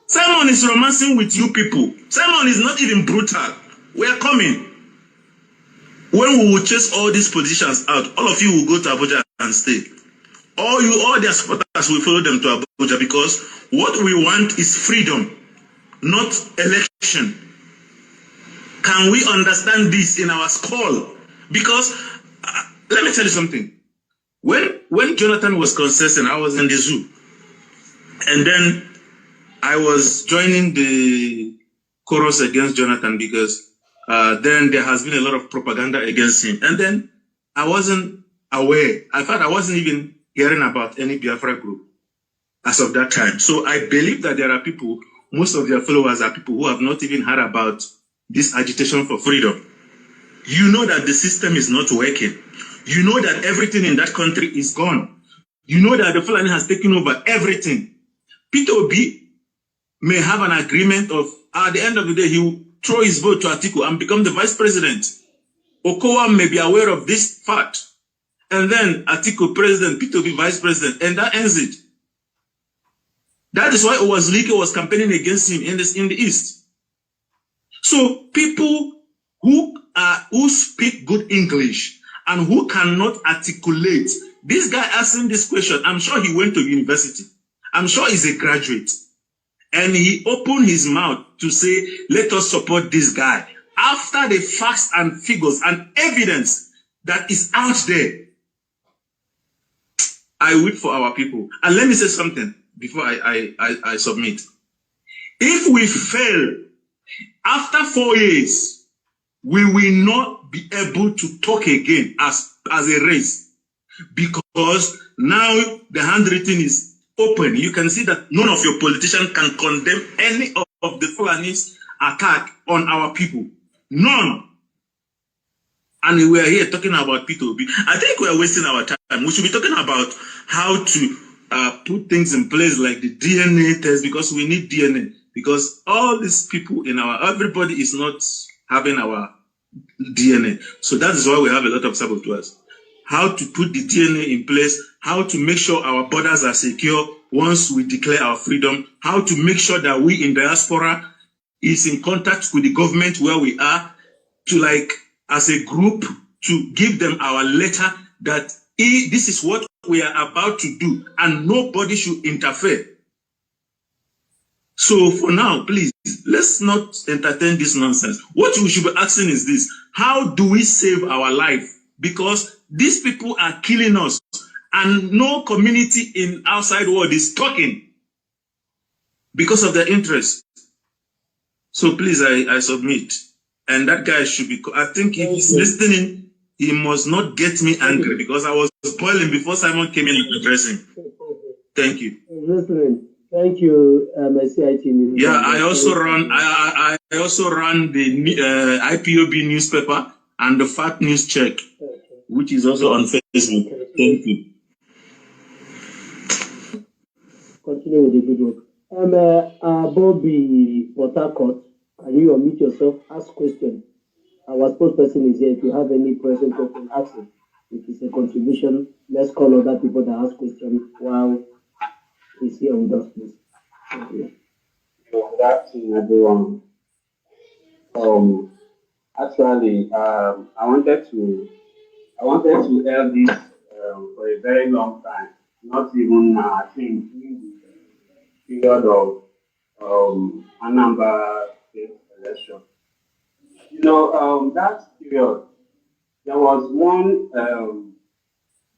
Simon is romancing with you people. Simon is not even brutal. We are coming. When we will chase all these politicians out, all of you will go to Abuja and stay. All their supporters will follow them to Abuja, because what we want is freedom, not election. Can we understand this in our skull? Because let me tell you something. When Jonathan was contesting, I was in the zoo, and then I was joining the chorus against Jonathan, because then there has been a lot of propaganda against him, and then I wasn't aware. I thought I wasn't even hearing about any Biafra group as of that time. So I believe that there are people, most of their followers are people who have not even heard about this agitation for freedom. You know that the system is not working. You know that everything in that country is gone. You know that the Fulani has taken over everything. Peter Obi may have an agreement of at the end of the day, he will throw his vote to Atiku and become the vice president. Okowa may be aware of this fact. And then Atiku president, Peter Obi vice president, and that ends it. That is why Owazulike was campaigning against him in the East. So people who speak good English and who cannot articulate, this guy asking this question, I'm sure he went to university. I'm sure he's a graduate. And he opened his mouth to say, let us support this guy. After the facts and figures and evidence that is out there, I wait for our people. And let me say something before I submit. If we fail, after 4 years, we will not be able to talk again as a race. Because now the handwritten is open. You can see that none of your politicians can condemn any of the Fulani's attack on our people. None. And we are here talking about Peter Obi. I think we are wasting our time. We should be talking about how to put things in place like the DNA test, because we need DNA. Because all these people everybody is not having our DNA. So that is why we have a lot of saboteurs. How to put the DNA in place, how to make sure our borders are secure once we declare our freedom, how to make sure that we in diaspora is in contact with the government where we are, to as a group, to give them our letter that this is what we are about to do and nobody should interfere. So for now, please, let's not entertain this nonsense. What we should be asking is this: how do we save our life? Because these people are killing us and no community in outside world is talking because of their interest. So please, I submit. And that guy should be, I think if he's listening, he must not get me angry because I was spoiling before Simon came in and addressed him. Thank you.
Listening. Thank you, CIT.
Yeah, I also run the IPob newspaper and the Fact News Check, which is also on Facebook. Thank you.
Continue with the good work. Bobby Watercourt, can you unmute yourself? Ask question. Our spokesperson is here. If you have any present question, ask it. If it's a contribution, let's call other people that ask questions while he's here with us, please. Thank you.
Good afternoon, everyone. Actually, I wanted to hear this for a very long time. Not even now. I think in the period of Anambra State election. You know, that period, there was one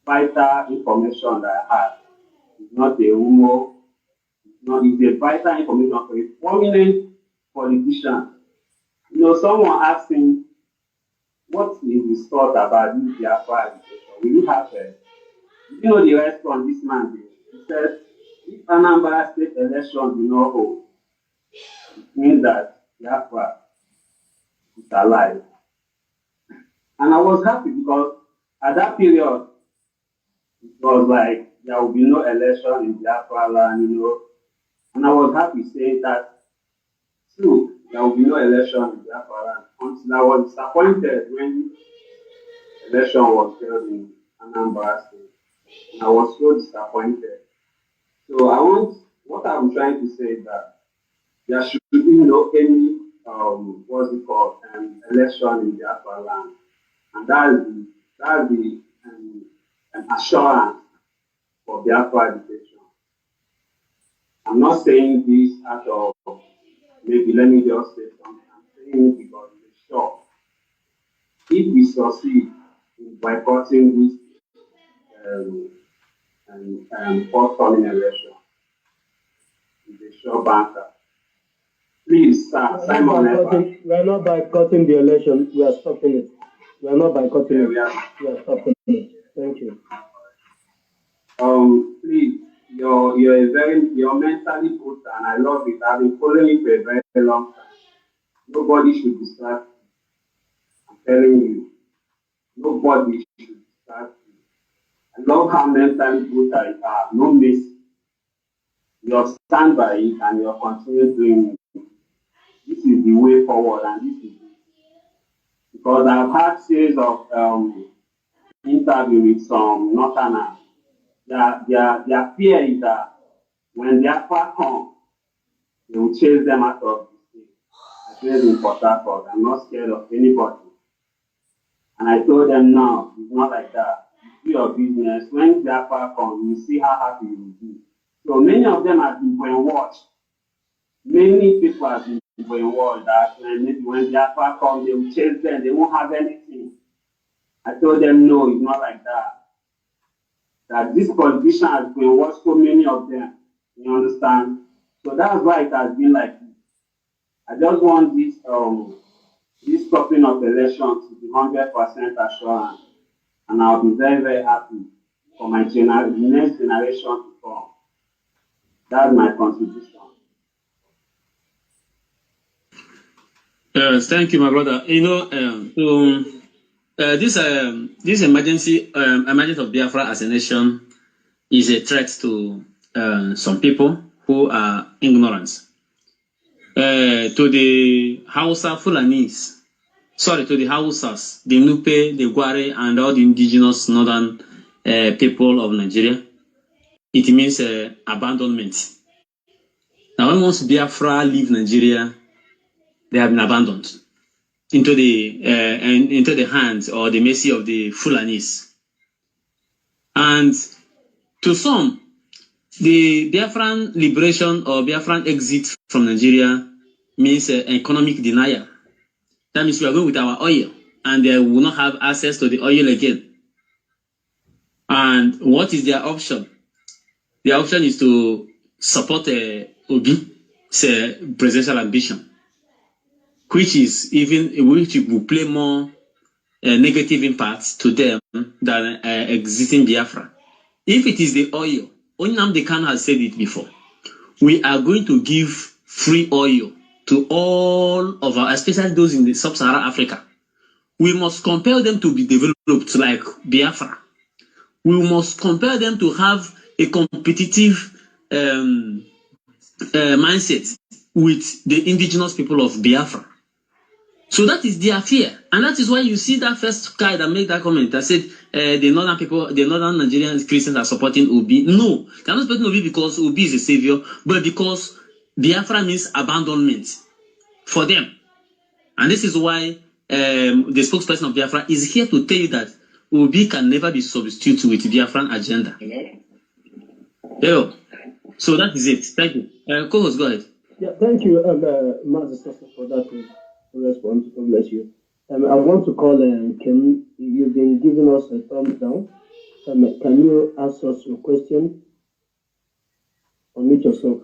vital information that I had. It's not a rumor. It's a vital information for a prominent politician. You know, someone asked him, what is his thought about this Biafran agitation? Will you have you know the response this man did? He said, if Anambra State election do not hold, it means that Biafra is alive. And I was happy because at that period, it was like there will be no election in Biafra land, you know. And I was happy saying that, true, there will be no election in Biafra land. Until I was disappointed when the election was held in Anambra State. And I was so disappointed. So what I'm trying to say is that there should be no any, election in Biafra land. And that's the assurance for Biafra agitation. I'm not saying this at all. Maybe let me just say something. I'm saying it because it's sure. If we succeed in boycotting this forthcoming election, it's a sure banker. Please, Simon.
We are not boycotting the election. We are stopping it. We are not boycotting it. We are stopping it. Thank you.
Please, you're mentally good, and I love it. I've been following it for a very, very long time. Nobody should distract you. I'm telling you, nobody should distract you. I love how mentally good you are. No miss. You'll stand by it and you'll continue doing it. This this is the way forward and this is it. Because I've had series of interview with some Northerners. Their fear is that when the Ekpa come, they will chase them out of the state. I said in Port Harcourt, I'm not scared of anybody. And I told them, no, it's not like that. You do your business. When the Ekpa come, you see how happy you will be. So many of them have been brainwashed. Many people have been brainwashed that when the Ekpa come, they will chase them. They won't have anything. I told them, no, it's not like that. That this politician has brainwashed so many of them. You understand? So that's why it has been like this. I just want this stopping of election to be 100% assurance, and I'll be very, very happy for my next generation to come. That's my contribution.
Thank you, my brother. You know, this emergence of Biafra as a nation is a threat to some people who are ignorant. To the Hausa Fulanis, to the Hausas, the Nupe, the Gware, and all the indigenous northern people of Nigeria, it means abandonment. Now, when once Biafra leave Nigeria, they have been abandoned into the hands or the mercy of the Fulanis. And to some, the Biafran liberation or Biafran exit from Nigeria means economic denial. That means we are going with our oil and they will not have access to the oil again. And what is their option? The option is to support Obi's presidential ambition, which will play more negative impacts to them than existing Biafra. If it is the oil, Nnamdi Kanu has said it before. We are going to give free oil to all of our, especially those in the sub-Saharan Africa. We must compel them to be developed like Biafra. We must compel them to have a competitive mindset with the indigenous people of Biafra. So that is their fear. And that is why you see that first guy that made that comment that said the northern people, the northern Nigerian Christians are supporting Obi. No, they're not supporting Obi because Obi is a savior, but because Biafra means abandonment for them. And this is why the spokesperson of Biafra is here to tell you that Obi can never be substituted with Biafran agenda. So that is it. Thank you. Co-host, go ahead.
Yeah, thank you, Master, for that response. God bless you. I want to call Ken. You've been giving us a thumbs down. Can you ask us your question? Unmute yourself.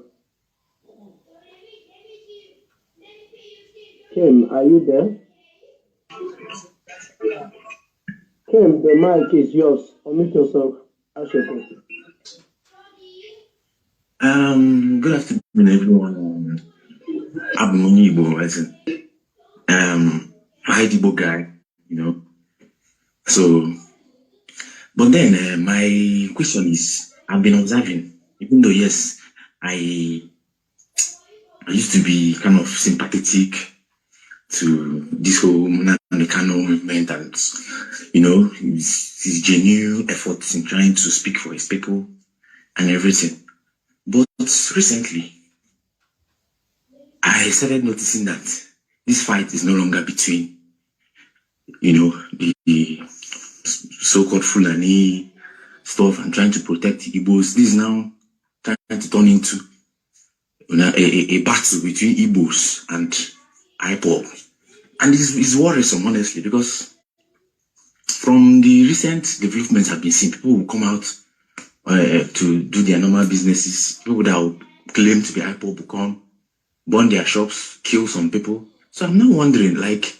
Kim, are you there? Kim, the mic is yours. Unmute yourself. Ask your question.
Good afternoon, everyone. I'm Igbo, Igbo guy, you know. So, but then my question is, I've been observing, even though yes, I used to be kind of sympathetic to this whole Nnamdi movement and, you know, his genuine efforts in trying to speak for his people and everything. But recently, I started noticing that this fight is no longer between, you know, the so-called Fulani stuff and trying to protect the Igbos. This is now trying to turn into a battle between Igbos and IPob. And it's worrisome, honestly, because from the recent developments I've been seeing, people will come out to do their normal businesses. People that would claim to be IPob will come, burn their shops, kill some people. So I'm now wondering, like,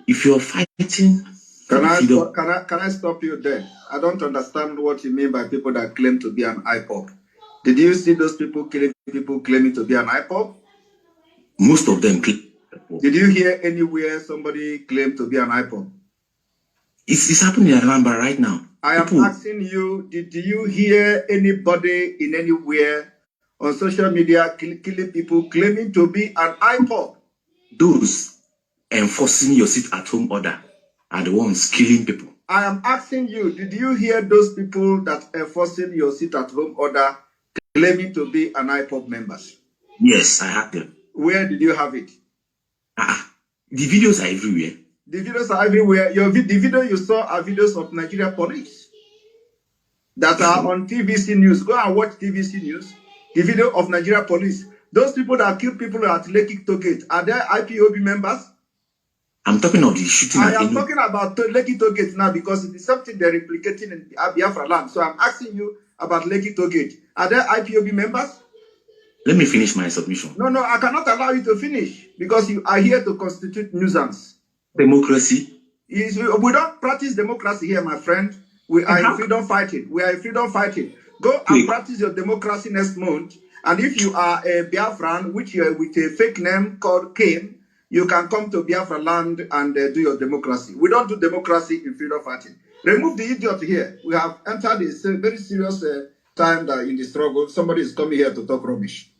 if you're fighting...
Can I stop you there? I don't understand what you mean by people that claim to be an IPob. Did you see those people claiming to be an IPob?
Most of them claim.
Did you hear anywhere somebody claim to be an IPob?
It's happening in Alhambra right now.
I am asking you, did you hear anybody in anywhere on social media killing people claiming to be an IPob?
those enforcing your sit-at-home order are the ones killing people.
I am asking you, did you hear those people that enforcing your sit-at-home order claiming to be an IPob members?
Yes, I have them.
Where did you have it?
The videos are everywhere.
The videos are everywhere. The video you saw are videos of Nigeria police that are on TVC News. Go and watch TVC News. The video of Nigeria police. Those people that kill people at Lekki Togate, are they IPob members?
I'm talking of the shooting.
I am talking about Lekki Togate now because it is something they're replicating in Biafran land. So I'm asking you about Lekki Togate. Are they IPob members?
Let me finish my submission.
No, I cannot allow you to finish because you are here to constitute nuisance.
Democracy?
We don't practice democracy here, my friend. We are in freedom fighting. We are in freedom fighting. Go and practice your democracy next month. And if you are a Biafran, which you are with a fake name called Kim, you can come to Biafra land and do your democracy. We don't do democracy in freedom fighting. Remove the idiot here. We have entered this very serious time that in the struggle. Somebody is coming here to talk rubbish.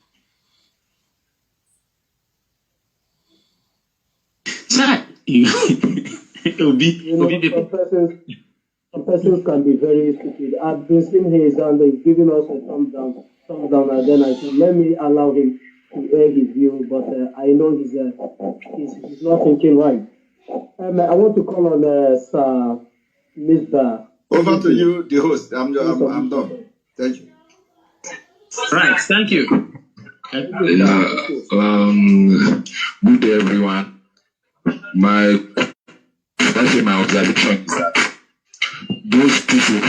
Some persons can be very stupid. I've been seeing his and he's giving us a thumbs down, and then I said, let me allow him to air his view, but I know he's not thinking right. I want to call on Sir Mr.
Over to you, the host. I'm done. Thank you.
Right, thank you.
Good day, everyone. My observation is that those people,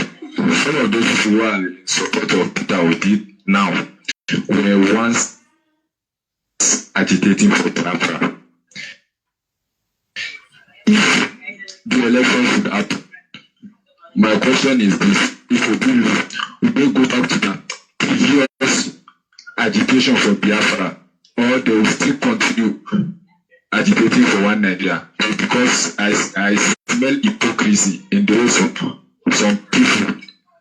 some of those people who are in support of Peter Obi now, were once agitating for Biafra. If the election should happen, my question is this: if Obi lose, will they go back to the previous agitation for Biafra, or they will still continue agitating for one Nigeria? Because I smell hypocrisy in the ways of some people,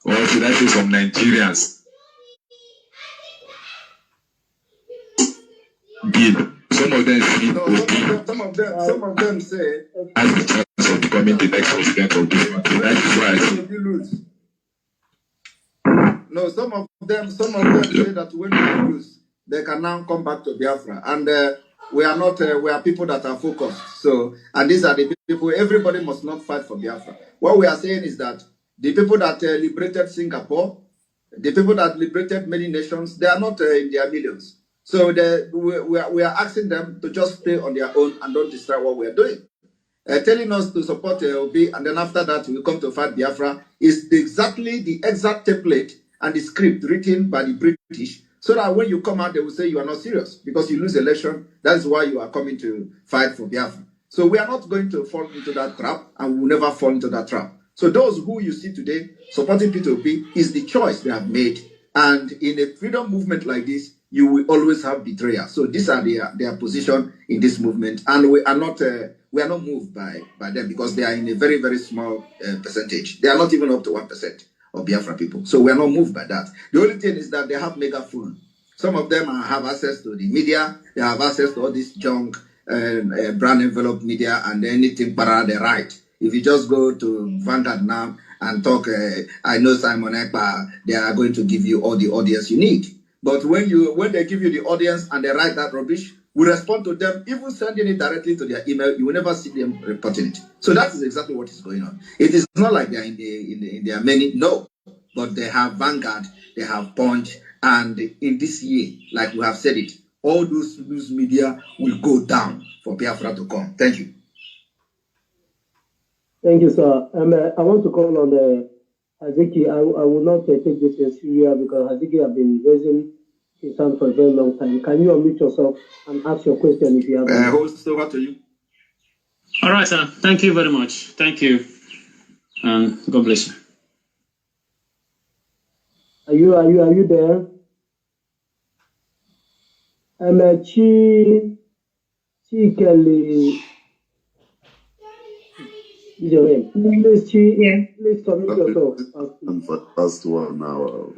or should I say some Nigerians, did. Some of them feel
some of them say
has the chance of becoming the next president of this country. That is why I say.
No, some of them say that when we lose, they can now come back to Biafra. And we are not, we are people that are focused. So, and these are the people, everybody must not fight for Biafra. What we are saying is that the people that liberated Singapore, the people that liberated many nations, they are not in their millions. So we are asking them to just stay on their own and don't destroy what we are doing. Telling us to support Obi, and then after that we come to fight Biafra is exactly the exact template and the script written by the British, so that when you come out, they will say you are not serious because you lose election. That's why you are coming to fight for Biafra. So we are not going to fall into that trap, and we will never fall into that trap. So those who you see today supporting Peter Obi is the choice they have made. And in a freedom movement like this, you will always have betrayal. So these are their position in this movement, and we are not moved by them because they are in a very, very small percentage. They are not even up to 1% of Biafra people. So we are not moved by that. The only thing is that they have megaphone. Some of them have access to the media. They have access to all this junk, brand envelope media, and anything para they write. If you just go to Vanguard now and talk, I know Simon Ekpa, they are going to give you all the audience you need. But when they give you the audience and they write that rubbish, we respond to them, even sending it directly to their email. You will never see them reporting it. So that is exactly what is going on. It is not like they are in their many, no, but they have Vanguard, they have Punch, and in this year, like we have said it, all those news media will go down for Biafra to come. Thank you.
Thank you, sir. I want to call on Haziki. I will not take this in Syria because Haziki have been raising his hand for a very long time. Can you unmute yourself and ask your question if you have?
Host, over to you.
All right, sir. Thank you very much. Thank you, and God bless you.
Are you there? Chikeli. Is your name? Please submit yourself.
And for the last one now.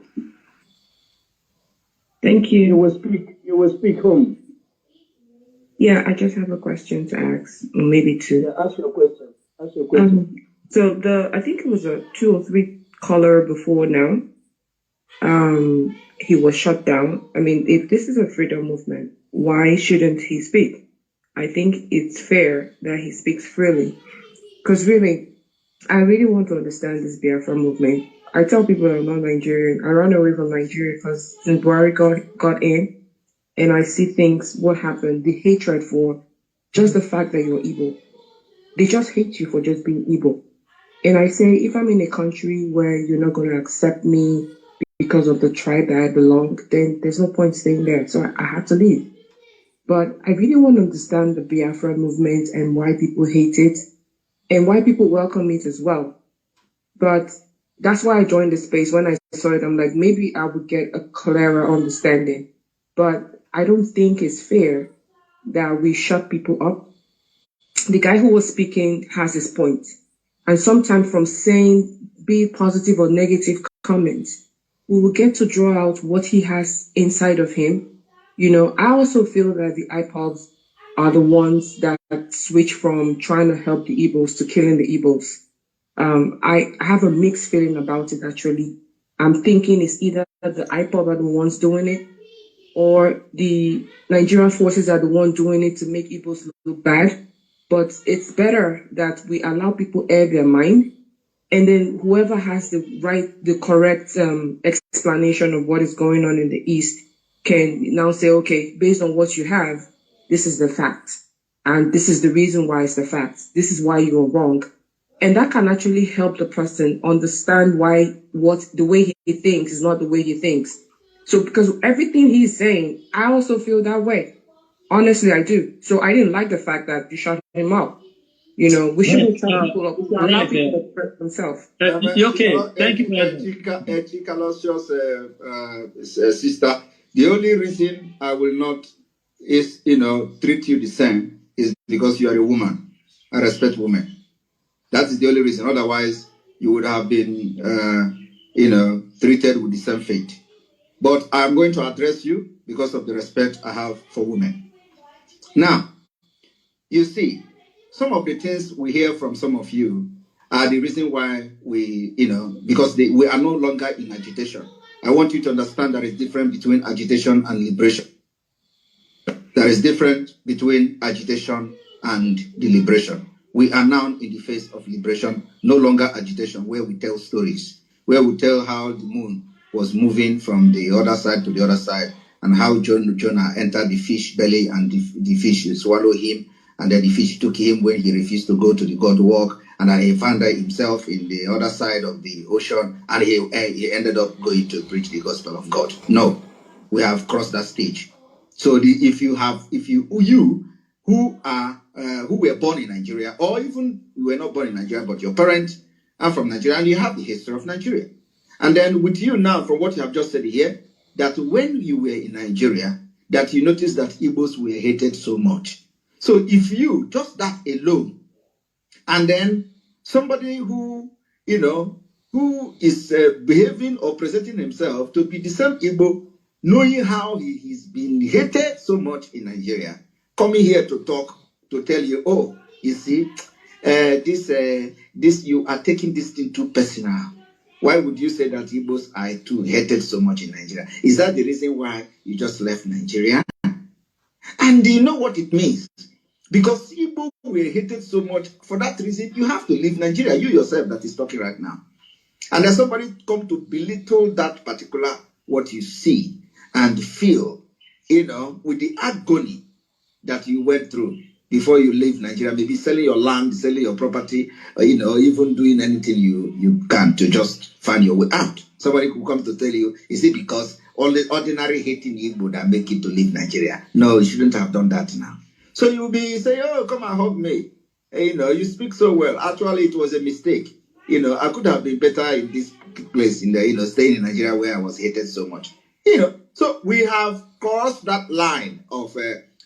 Thank you. You will speak home.
Yeah, I just have a question to ask, or maybe two.
Yeah, ask your question. Ask your question.
So I think it was a 2 or 3 caller before now. He was shut down. I mean, if this is a freedom movement, why shouldn't he speak? I think it's fair that he speaks freely. Because really, I really want to understand this Biafran movement. I tell people I'm not Nigerian. I run away from Nigeria because since Buhari got in, and I see things, what happened, the hatred for just the fact that you're Igbo. They just hate you for just being Igbo. And I say, if I'm in a country where you're not going to accept me because of the tribe that I belong, then there's no point staying there. So I had to leave. But I really want to understand the Biafra movement and why people hate it and why people welcome it as well. But that's why I joined the space. When I saw it, I'm like, maybe I would get a clearer understanding. But I don't think it's fair that we shut people up. The guy who was speaking has his point. And sometimes from saying, be it positive or negative comments, we will get to draw out what he has inside of him. You know, I also feel that the IPobs are the ones that switch from trying to help the Igbos to killing the Igbos. I have a mixed feeling about it, actually. I'm thinking it's either the IPob are the ones doing it, or the Nigerian forces are the ones doing it to make Igbos look bad. But it's better that we allow people air their mind, and then whoever has the correct explanation of what is going on in the East can now say, okay, based on what you have, this is the fact. And this is the reason why it's the fact. This is why you're wrong. And that can actually help the person understand why the way he thinks is not the way he thinks. So because everything he's saying, I also feel that way. Honestly, I do. So I didn't like the fact that you shut him up. You know, we shouldn't shut people up. We should allow people to express themselves.
Okay, thank you,
Sister, the only reason I will not treat you the same is because you are a woman. I respect women. That's the only reason. Otherwise, you would have been, treated with the same fate. But I'm going to address you because of the respect I have for women. Now, you see, some of the things we hear from some of you are the reason why we, because we are no longer in agitation. I want you to understand there is difference between agitation and liberation. There is difference between agitation and deliberation. We are now in the phase of liberation, no longer agitation, where we tell stories, where we tell how the moon was moving from the other side to the other side, and how Jonah entered the fish belly and the fish swallowed him, and then the fish took him when he refused to go to the God walk, and then he found himself in the other side of the ocean, and he ended up going to preach the gospel of God. No, we have crossed that stage. So you who were born in Nigeria, or even you were not born in Nigeria, but your parents are from Nigeria, and you have the history of Nigeria. And then with you now, from what you have just said here, that when you were in Nigeria, that you noticed that Igbos were hated so much. So if you, just that alone, and then somebody who is behaving or presenting himself to be the same Igbo, knowing how he's been hated so much in Nigeria, coming here to talk, to tell you, oh, you see, this you are taking this thing too personal. Why would you say that Igbos are too hated so much in Nigeria? Is that the reason why you just left Nigeria? And do you know what it means? Because Igbo were hated so much, for that reason, you have to leave Nigeria. You yourself that is talking right now. And then somebody come to belittle that particular what you see and feel, with the agony that you went through before you leave Nigeria, maybe selling your land, selling your property, or, even doing anything you can to just find your way out. Somebody could come to tell you, is it because all the ordinary hating Igbo that make it to leave Nigeria? No, you shouldn't have done that now. So you'll be saying, oh, come and hug me. You speak so well. Actually, it was a mistake. I could have been better in this place, staying in Nigeria where I was hated so much. So we have crossed that line of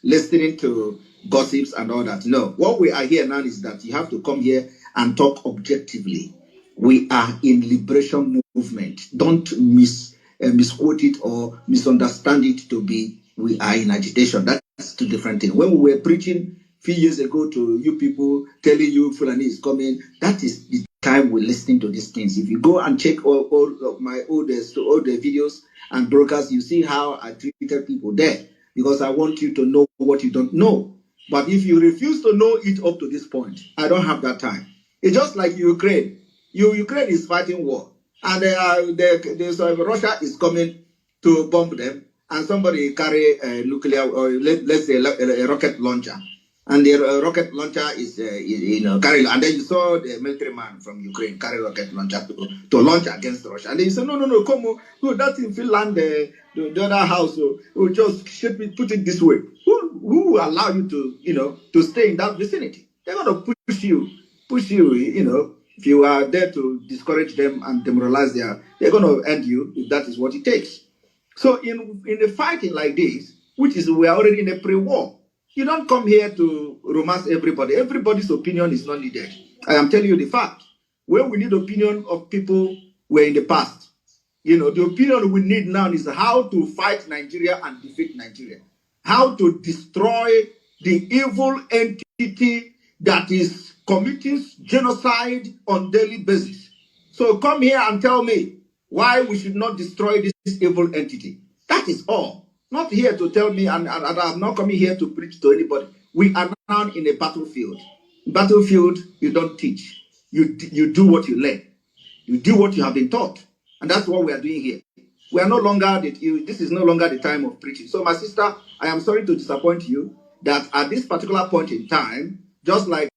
listening to gossips and all that. No, what we are here now is that you have to come here and talk objectively. We are in liberation movement. Don't misquote it or misunderstand it to be we are in agitation. That That's two different things. When we were preaching a few years ago to you people, telling you Fulani is coming, that is the time we're listening to these things. If you go and check all of my oldest videos and broadcasts, you see how I treated people there, because I want you to know what you don't know. But if you refuse to know it up to this point, I don't have that time. It's just like Ukraine. Ukraine is fighting war, and Russia is coming to bomb them, and somebody carry a nuclear, or let's say a rocket launcher, and the rocket launcher is carry, and then you saw the military man from Ukraine carry rocket launcher to launch against Russia, and then you say no, come on, no, that's in Finland, the other house, we just put it this way. Who allow you to stay in that vicinity? They're gonna push you, if you are there to discourage them and demoralize they're gonna end you if that is what it takes. So in a fighting like this, which is we are already in a pre-war, you don't come here to romance everybody. Everybody's opinion is not needed. I am telling you the fact. Where we need opinion of people were in the past. The opinion we need now is how to fight Nigeria and defeat Nigeria. How to destroy the evil entity that is committing genocide on daily basis. So come here and tell me why we should not destroy this evil entity. That is all. Not here to tell me, and I'm not coming here to preach to anybody. We are now in a battlefield. Battlefield, you don't teach. You do what you learn. You do what you have been taught. And that's what we are doing here. We are no longer, this is no longer the time of preaching. So my sister, I am sorry to disappoint you that at this particular point in time, just like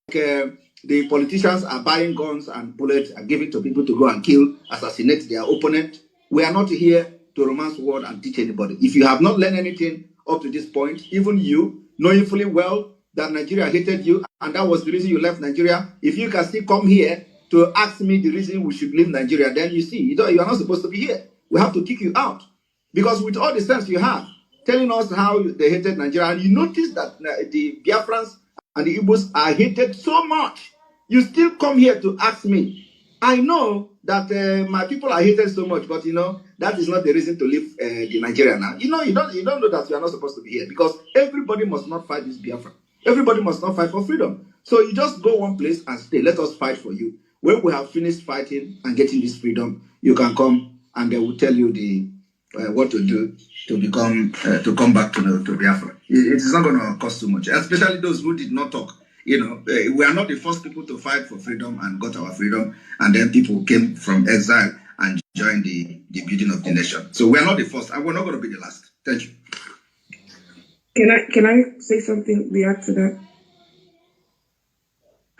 the politicians are buying guns and bullets and giving to people to go and kill, assassinate their opponent, we are not here to romance word and teach anybody. If you have not learned anything up to this point, even you, knowing fully well that Nigeria hated you, and that was the reason you left Nigeria, if you can still come here to ask me the reason we should leave Nigeria, then you see, you are not supposed to be here. We have to kick you out. Because with all the sense you have, telling us how they hated Nigeria, and you notice that the Biafrans and the Igbos are hated so much, you still come here to ask me. I know that my people are hated so much, but that is not the reason to leave the Nigeria now. You don't know that you are not supposed to be here, because everybody must not fight this Biafra. Everybody must not fight for freedom. So you just go one place and stay. Let us fight for you. When we have finished fighting and getting this freedom, you can come and they will tell you what to do to come back to Biafra. It is not going to cost too much, especially those who did not talk. We are not the first people to fight for freedom and got our freedom, and then people came from exile and joined the building of the nation. So we are not the first, and we're not going to be the last. Thank you.
Can I say something? React to that?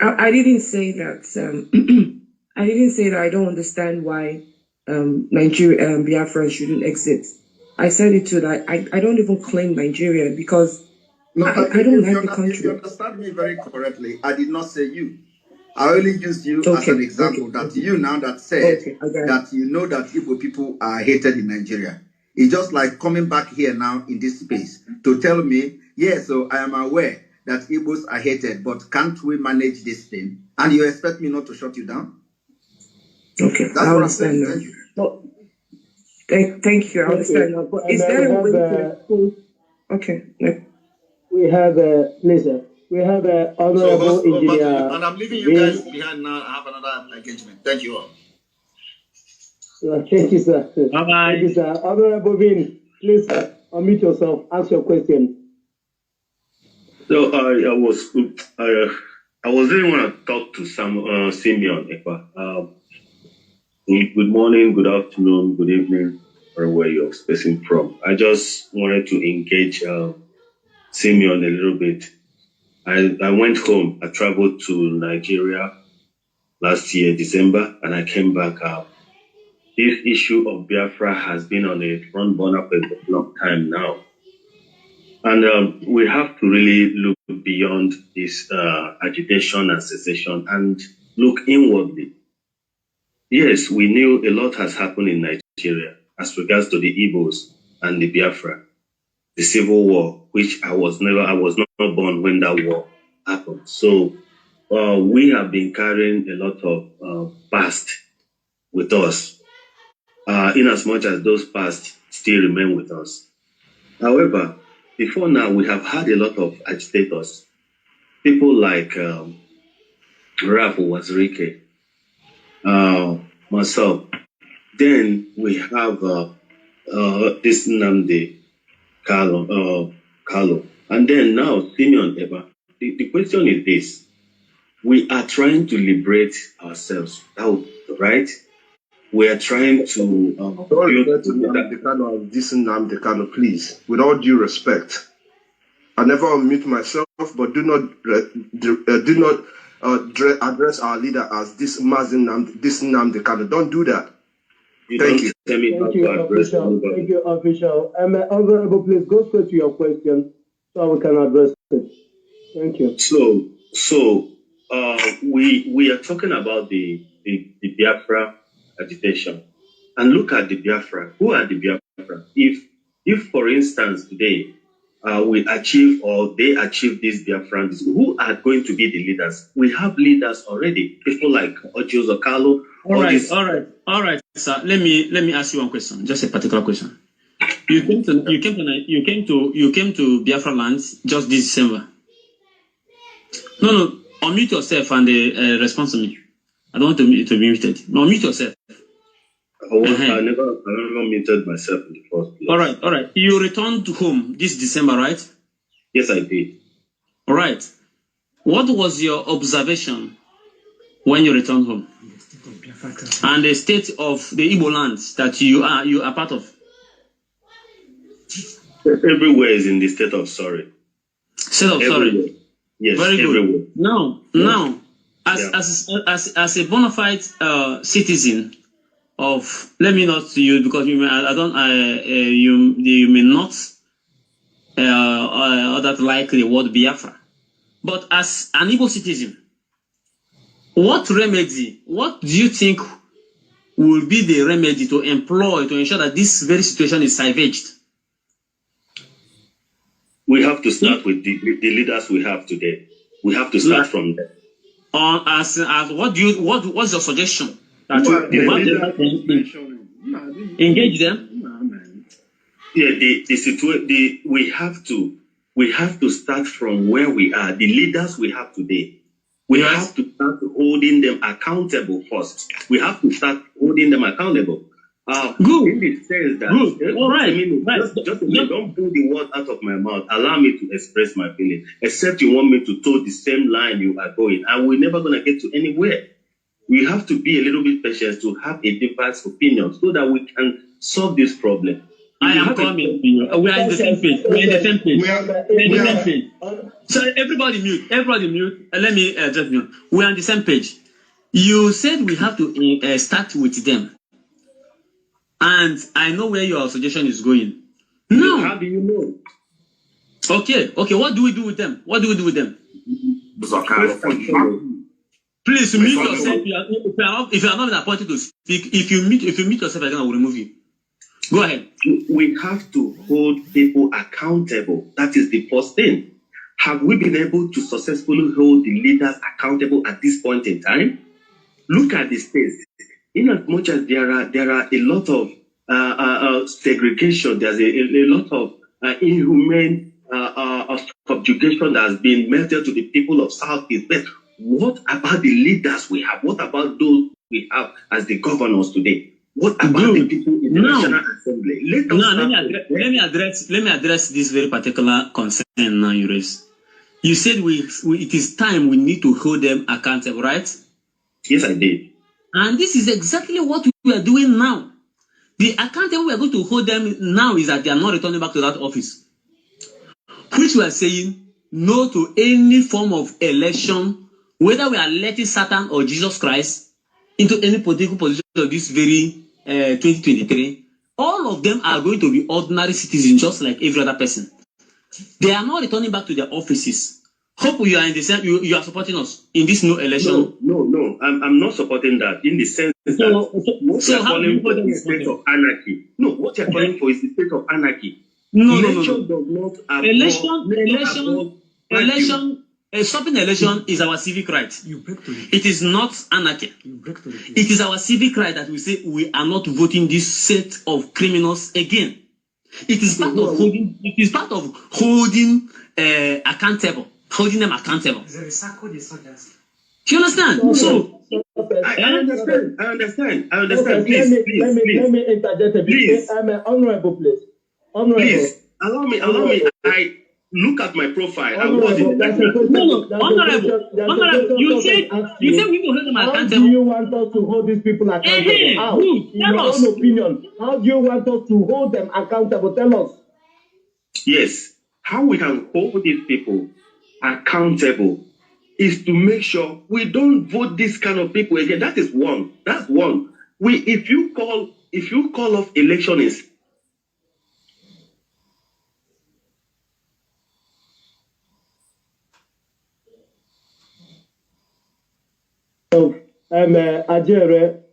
I didn't say that. I didn't say that I don't understand why Nigeria Biafra shouldn't exist. I said it too that I don't even claim Nigeria because I don't like the country.
If you understand me very correctly, I did not say you. I only used you as an example that you now that said that you know that Igbo people are hated in Nigeria. It's just like coming back here now in this space to tell me, so I am aware that Igbos are hated, but can't we manage this thing? And you expect me not to shut you down?
Okay,
that's what I'm saying. Thank you.
No, thank you. I understand now. But is there a way to? Okay.
We have we have honorable engineer.
And I'm leaving you guys behind now. I have another engagement. Thank you all.
Thank you, sir.
Bye-bye.
Thank you, sir. Honorable Vin, please unmute yourself. Ask your question.
So I was really want to talk to Simeon Ekpa. Good morning, good afternoon, good evening, or where you're speaking from. I just wanted to engage Simeon a little bit. I went home. I traveled to Nigeria last year, December, and I came back. This issue of Biafra has been on a front burner for a long time now. And we have to really look beyond this agitation and secession and look inwardly. Yes, we knew a lot has happened in Nigeria as regards to the Igbos and the Biafra, the civil war, which I was not born when that war happened. So we have been carrying a lot of past with us, in as much as those past still remain with us. However, before now, we have had a lot of agitators, people like Ralph Wazirike, myself. Then we have this Nnamdi Carlo, and then now Simeon Ekpa. The question is this: we are trying to liberate ourselves, right? We are trying to
Don't refer to Nnamdi Kanu as this Nnamdi Kanu, please. With all due respect, I never unmute myself, but do not address our leader as this Nnamdi Kanu. Don't do that. Thank you.
Thank you, official. Thank you, official. Honorable, please go straight to your question so we can address it. Thank you.
So we are talking about the Biafra agitation, and look at the Biafra. Who are the Biafra? If for instance today we achieve or they achieve these Biafrans, who are going to be the leaders? We have leaders already. People like Ojo Zokalo.
All right, sir. Let me ask you one question, just a particular question. You came to Biafra land just this December. No, unmute yourself and respond to me. I don't want to be muted. No, unmute yourself.
I never muted myself in the first place.
All right. You returned home this December, right?
Yes, I did.
All right. What was your observation when you returned home? And the state of the Igbo lands that you are part of?
Everywhere is in the state of sorry.
State of sorry.
Yes,
very
everywhere.
Good. Now, as a bona fide citizen of, let me not use because you may you may not that likely word Biafra, but as an Igbo citizen, what do you think will be the remedy to employ to ensure that this very situation is salvaged?
We have to start with the leaders we have today. We have to start from there.
What's your suggestion? Engage them.
Yeah, we have to start from where we are. The leaders we have today. We have to start holding them accountable first. We have to start holding them accountable.
Good.
In the sense that,
good. All right.
Don't pull the word out of my mouth. Allow me to express my feeling. Except you want me to toe the same line you are going, and we're never going to get to anywhere. We have to be a little bit patient to have a diverse opinion so that we can solve this problem.
I am coming. We are in the same page. We are in the same page. So everybody mute. Let me just mute. We are on the same page. You said we have to start with them. And I know where your suggestion is going. No.
How do you know?
Okay. What do we do with them? Please mute yourself. If you are not appointed to speak, if you mute yourself, I will remove you. Go ahead.
We have to hold people accountable. That is the first thing. Have we been able to successfully hold the leaders accountable at this point in time? Look at the states. In as much as there are a lot of segregation, there's a lot of inhumane subjugation that has been meted to the people of Southeast. But what about the leaders we have? What about those we have as the governors today? What about the people in the National Assembly?
Let me address this very particular concern now you raise. You said it is time we need to hold them accountable, right?
Yes, I did.
And this is exactly what we are doing now. The accountable we are going to hold them now is that they are not returning back to that office. Which we are saying no to any form of election, whether we are letting Satan or Jesus Christ into any political position of this very 2023. All of them are going to be ordinary citizens just like every other person. They are not returning back to their offices. Hope you are in the same. You are supporting us in this new election.
No. I'm not supporting that in the sense that what you are calling for is the state of anarchy. No, what you are calling for is the state of anarchy.
No. Election. Stopping election is our civic right. It is not anarchy. It is our civic right that we say we are not voting this set of criminals again. It is part of holding. It is part of holding accountable, holding them accountable. Do you understand? So
I understand. I understand.
Okay,
Please,
let me interject a bit.
please.
I'm honorable, please. Honorable.
Please allow me. I look at my profile. I was in the
honorable. You say we will hold them
how
accountable.
do you want us to hold these people accountable? How? In your own opinion, how do you want us to hold them accountable? Tell us.
Yes. How we can hold these people accountable is to make sure we don't vote this kind of people again. That is one. That's one. If you call off elections.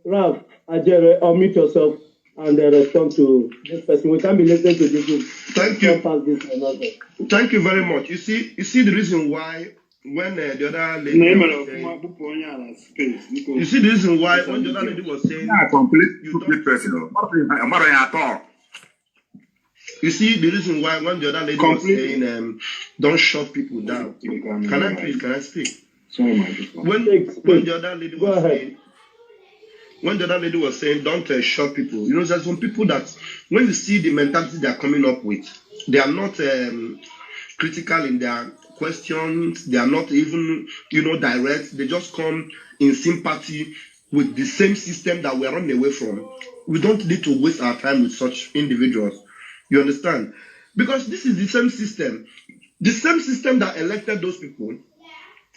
Ralph, Ajere, unmute yourself and respond to this person. We can't be listening to this.
Thank you. Thank you very much. You see the reason why when the other lady was saying, you see the reason why when the other lady was saying, you see the reason why when the other lady was saying, don't shut people down. Can I speak? When the other lady was saying, when the other lady was saying, don't shut people, you know, there's some people that when you see the mentality they are coming up with, they are not critical in their questions, they are not even, direct, they just come in sympathy with the same system that we are running away from. We don't need to waste our time with such individuals. You understand? Because this is the same system that elected those people.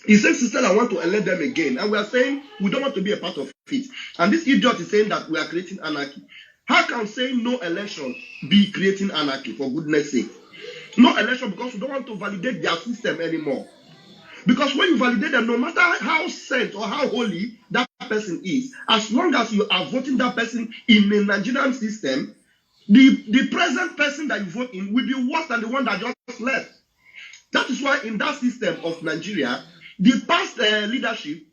It's the same system that want to elect them again. And we are saying we don't want to be a part of it. And this idiot is saying that we are creating anarchy. How can saying no election be creating anarchy, for goodness sake? No election because we don't want to validate their system anymore. Because when you validate them, no matter how sent or how holy that person is, as long as you are voting that person in the Nigerian system, the present person that you vote in will be worse than the one that just left. That is why in that system of Nigeria, the past leadership,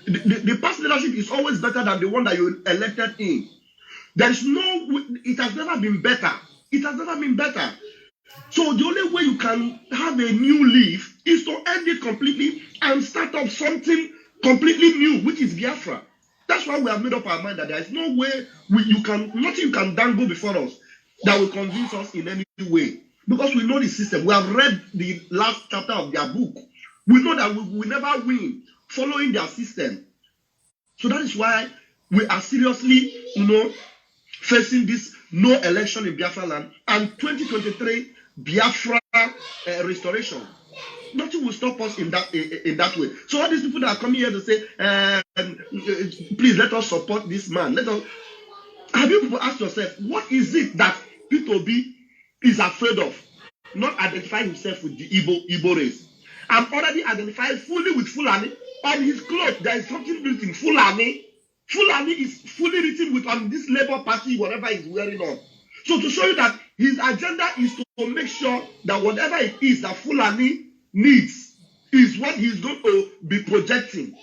the past leadership is always better than the one that you elected in. There is it has never been better. It has never been better. So the only way you can have a new leaf is to end it completely and start up something completely new, which is Biafra. That's why we have made up our mind that there is no way nothing you can dangle before us that will convince us in any way. Because we know the system. We have read the last chapter of their book. We know that we will never win following their system. So that is why we are seriously, facing this no election in Biafra land and 2023 Biafra restoration. Nothing will stop us in that way. So all these people that are coming here to say, please let us support this man. Have you people asked yourself, what is it that Peter Obi is afraid of? Not identifying himself with the Igbo race. I'm already identified fully with Fulani. On his clothes, there is something written Fulani. Fulani is fully written with on this Labour Party, whatever he's wearing on. So to show you that his agenda is to make sure that whatever it is that Fulani needs is what he's going to be projecting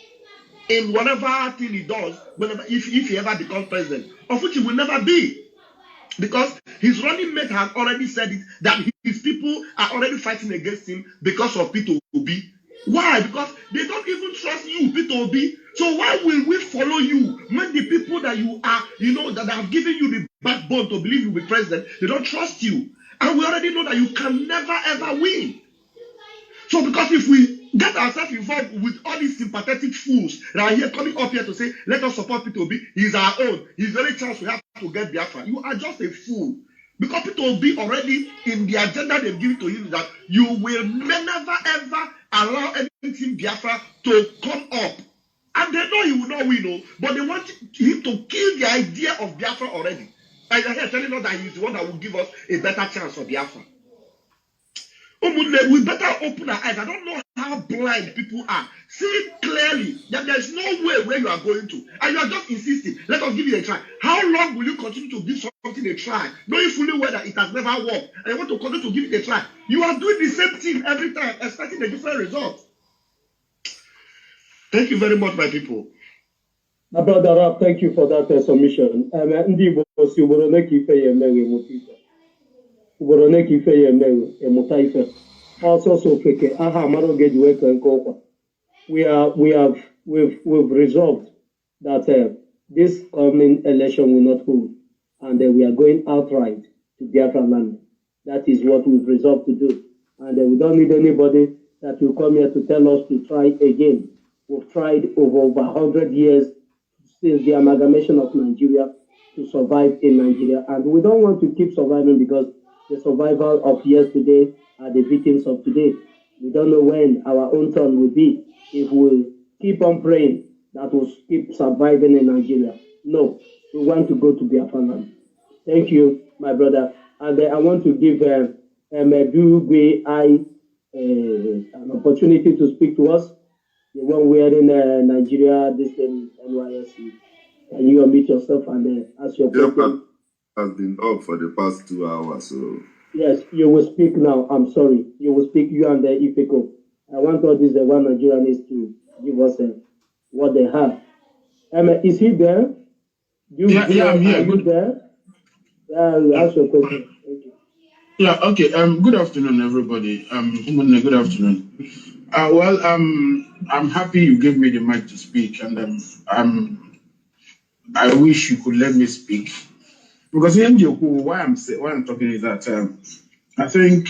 in whatever thing he does, if he ever becomes president, of which he will never be. Because his running mate has already said it, that his people are already fighting against him because of Peter Obi. Why? Because they don't even trust you, Peter Obi. So why will we follow you when the people that you are, that have given you the backbone to believe you'll be president, they don't trust you? And we already know that you can never ever win. So because if we get ourselves involved with all these sympathetic fools that are here coming up here to say, let us support Peter Obi, he's our own, he's the only chance we have to get Biafra, you are just a fool. Because Peter Obi already, in the agenda they've given to him, that you will never ever allow anything Biafra to come up. And they know he will not win, but they want him to kill the idea of Biafra already. And they're here telling us that he's the one that will give us a better chance for Biafra. We better open our eyes. I don't know how blind people are. See it clearly that there's no way where you are going to. And you are just insisting, let us give it a try. How long will you continue to give something a try, knowing fully well that it has never worked, and you want to continue to give it a try? You are doing the same thing every time, expecting a different result. Thank you very much, my people.
My brother Rap, thank you for that submission. Uboroneki ife ya emewe, emuta ife. Also so feke, aha amaro geji weke nkokwa. We've resolved that this coming election will not hold, and we are going outright to Biafran land. That is what we've resolved to do, and we don't need anybody that will come here to tell us to try again. We've tried over 100 years since the amalgamation of Nigeria to survive in Nigeria, and we don't want to keep surviving because the survival of yesterday are the victims of today. We don't know when our own turn will be if we keep on praying that we'll keep surviving in Nigeria. No, we want to go to Biafran land. Thank you, my brother. And I want to give Medugwe an opportunity to speak to us. The one wearing Nigeria, this NYSC. Can you unmute yourself and ask your question?
Has been up for the past 2 hours, so.
Yes, you will speak now. I'm sorry. You will speak, you and the IPob. I want all these one Nigerians to give us what they have. Is he there?
Yeah, I'm here.
Are you there? Yeah, ask your question. Thank you.
Yeah, okay. Good afternoon, everybody. Good afternoon. I'm happy you gave me the mic to speak, and I wish you could let me speak. Because why I'm talking is that I think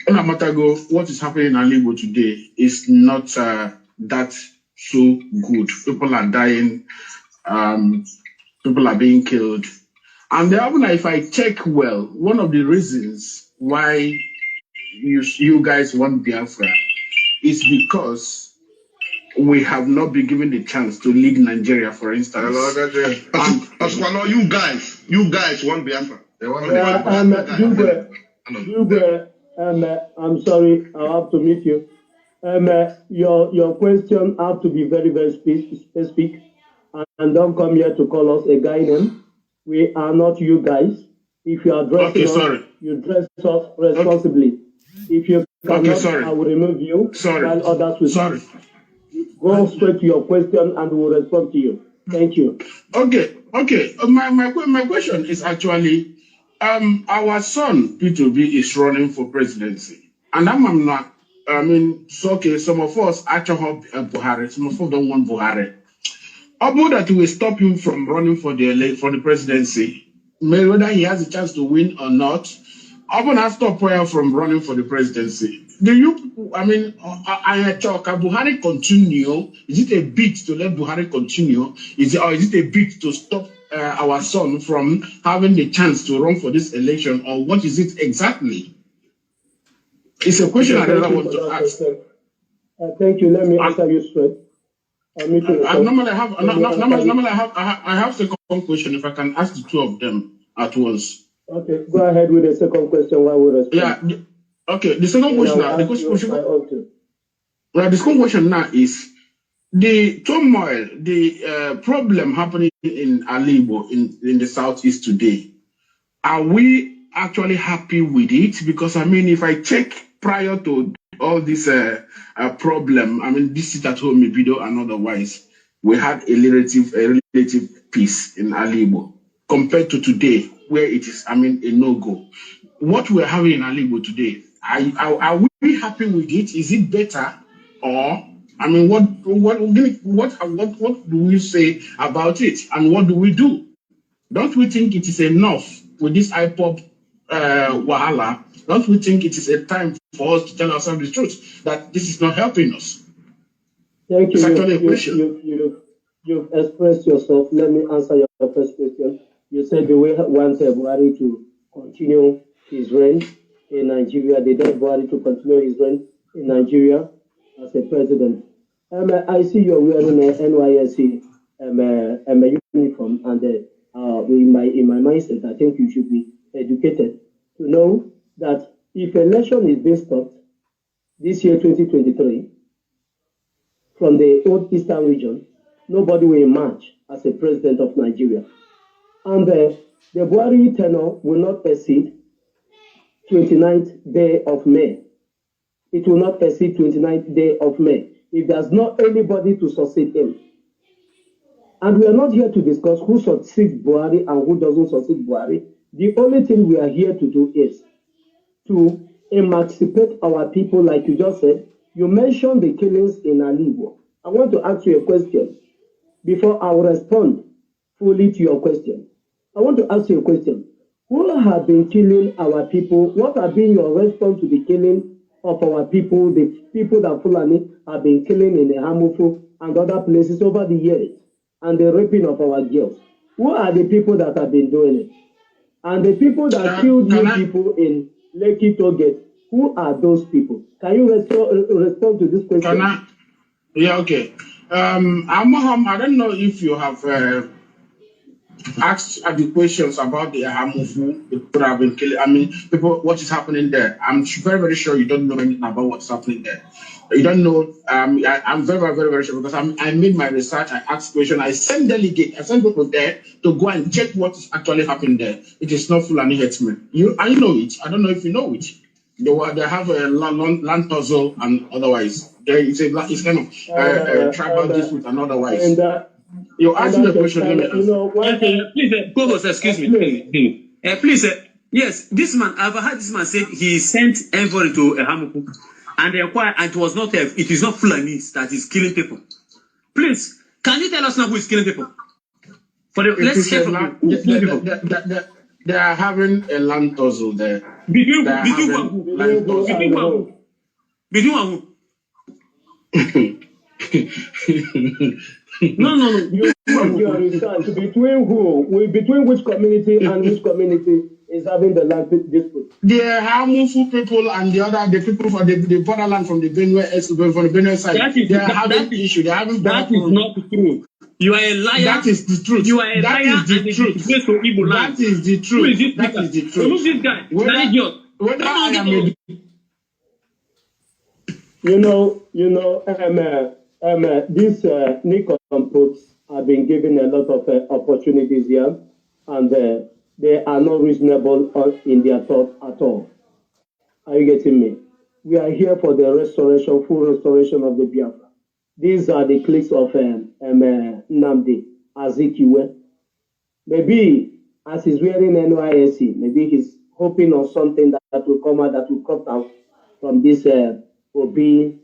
no matter what is happening in Igbo today is not that so good. People are dying, people are being killed. And even if I check well, one of the reasons why you guys want Biafra is because we have not been given the chance to lead Nigeria, for instance.
You guys want Biafra.
I'm sorry, I have to meet you. Your question have to be very, very specific, and don't come here to call us a guy name. We are not you guys. If you are dressing us, you dress us responsibly. If you cannot, I will remove you. While others will go straight to your question and we'll respond to you. Thank you.
Okay. My question is actually, our son Peter Obi is running for presidency, and I'm not. I mean, it's okay. Some of us actually have Buhari. Some of us don't want Buhari. About that, will stop him from running for the presidency. Whether he has a chance to win or not, Open has stopped prayer from running for the presidency. I talk, can Buhari continue? Is it a bit to let Buhari continue? Is it a bit to stop our son from having the chance to run for this election? Or what is it exactly? It's a question I really want to ask.
Thank you. Let me answer you straight.
Normally I have second question if I can ask the two of them at once.
Okay, go ahead with the second question while we respond.
Yeah. Okay. The second question now. The second question now is the turmoil, the problem happening in Igbo in the southeast today. Are we actually happy with it? Because if I check prior to all this problem, this is at home video and otherwise, we had a relative peace in Igbo compared to today, where it is, a no-go. What we're having in Igbo today, are we happy with it? Is it better? Or, what do we say about it? And what do we do? Don't we think it is enough with this IPob wahala? Don't we think it is a time for us to tell ourselves the truth that this is not helping us?
Thank you. You've expressed yourself. Let me answer your first question. You said the way want Buhari to continue his reign in Nigeria. They want Buhari to continue his reign in Nigeria as a president. I see you're wearing an NYSC uniform, and in my mindset, I think you should be educated to know that if election is being stopped this year, 2023, from the old eastern region, nobody will emerge as a president of Nigeria. And the Buhari tenure will not exceed 29th day of May. It will not exceed 29th day of May if there's not anybody to succeed him. And we are not here to discuss who succeeds Buhari and who doesn't succeed Buhari. The only thing we are here to do is to emancipate our people, like you just said. You mentioned the killings in Alibo. I want to ask you a question before I will respond fully to your question. I want to ask you a question. Who have been killing our people? What have been your response to the killing of our people, the people that Fulani have been killing in the Hamufu and other places over the years, and the raping of our girls? Who are the people that have been doing it? And the people that killed you people in Lekki Toget, who are those people? Can you respond to this question?
Yeah, okay. Amaham, I don't know if you have asked the questions about the Hamufu, the people that have been killing. I mean, people, what is happening there? I'm very, very sure you don't know anything about what's happening there. You don't know. I'm very, very, very, very sure because I made my research. I asked questions. I sent delegates. I sent people there to go and check what is actually happening there. It is not Fulani herdsmen. I know it. I don't know if you know it. They have a land tussle and otherwise. It's kind of tribal dispute and otherwise. You asked me a question.
Please, co-host, excuse me. Please, yes, this man, I've heard this man say he sent envoy to Hamuku and they inquired, and it is not Fulanis that is killing people. Please, can you tell us now who is killing people? Let's hear from you.
They are having a land tussle there.
Between who? No.
Between who? Between which community and which community is having the land dispute?
The Hamufu people and the people from the borderland from the Benue side. They are having issue. They are having
that is not true. You are a liar.
That is the truth.
You are a liar.
That is the truth. That is the truth.
Who is this
that is the truth.
Who's this guy?
These Nincompoop have been given a lot of opportunities here, and they are not reasonable in their thought at all. Are you getting me? We are here for the restoration, full restoration of the Biafra. These are the cliques of Nnamdi Azikiwe. Maybe as he's wearing NYSC, maybe he's hoping on something that will come out, that will come out from this Obi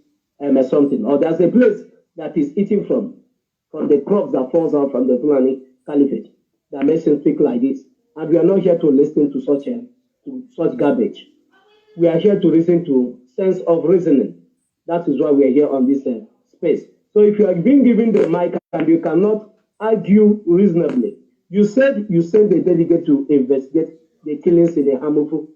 something. Or there's a place that is eating from the crops that falls out from the Fulani Caliphate that makes him speak like this. And we are not here to listen to such garbage. We are here to listen to sense of reasoning. That is why we are here on this space. So if you are being given the mic and you cannot argue reasonably, you said you sent a delegate to investigate the killings in the Hamufu,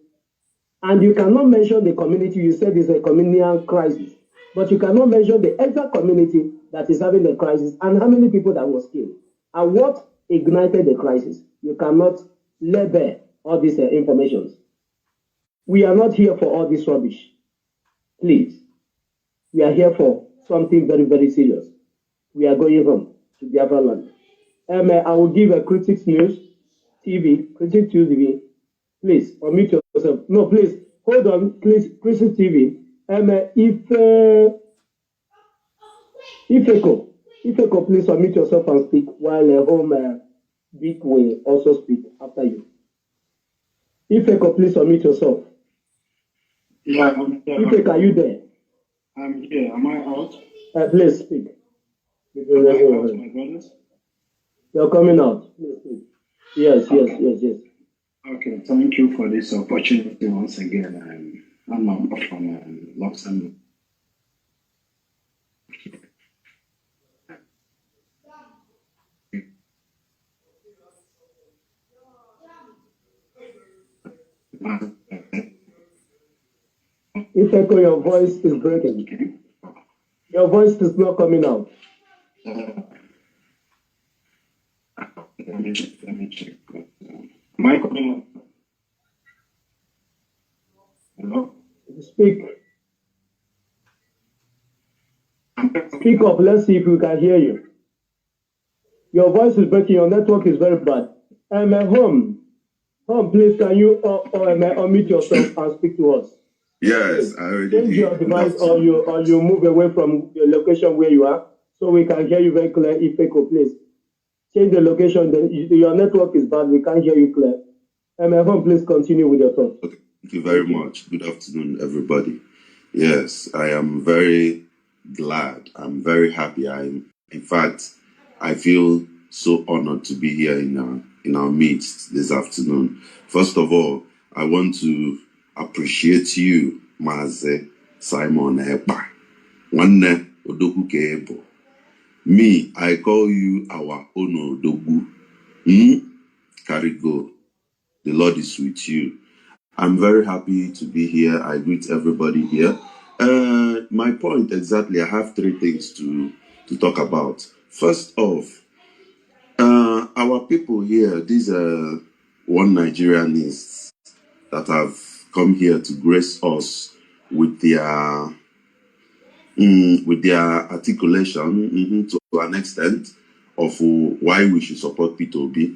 and you cannot mention the community. You said it's a communal crisis, but you cannot mention the exact community that is having the crisis and how many people that was killed and what ignited the crisis. You cannot label all these informations. We are not here for all this rubbish. Please. We are here for something very, very serious. We are going home to Biafran land. I will give a Critics News TV, Critics TV. Please, unmute yourself. No, please, hold on, please, Critics TV. Ifeko, please unmute yourself and speak while home Big will also speak after you. Ifeko, please unmute yourself.
Yeah, I'm here.
Ifeko, are you there?
I'm here. Am I out?
Please speak.
Am I out, my brothers?
You're coming out. Please speak. Yes.
Okay, thank you for this opportunity once again. I'm from Luxembourg.
Ifeko, your voice is breaking. Your voice is not coming out.
Let me check. Am I coming out? Hello?
Speak. Speak up. Let's see if we can hear you. Your voice is breaking. Your network is very bad. Home, please, can you unmute yourself and speak to us?
Yes, I already
change
did.
your device or you move away from the location where you are so we can hear you very clear. Ifeko, please. Change the location. Your network is bad. We can't hear you clear. Please continue with your thoughts.
Okay, thank you very much. Good afternoon, everybody. Yes, I am very glad. I'm very happy. In fact, I feel so honored to be here in our midst this afternoon. First of all, I want to appreciate you, Maze Simon Ekpa. Wanne Odogu Kebo. Me, I call you our own Odogu. Carry go. The Lord is with you. I'm very happy to be here. I greet everybody here. My point exactly, I have three things to talk about. First off, our people here, these are one Nigerianists that have come here to grace us with their articulation to an extent of why we should support Peter Obi.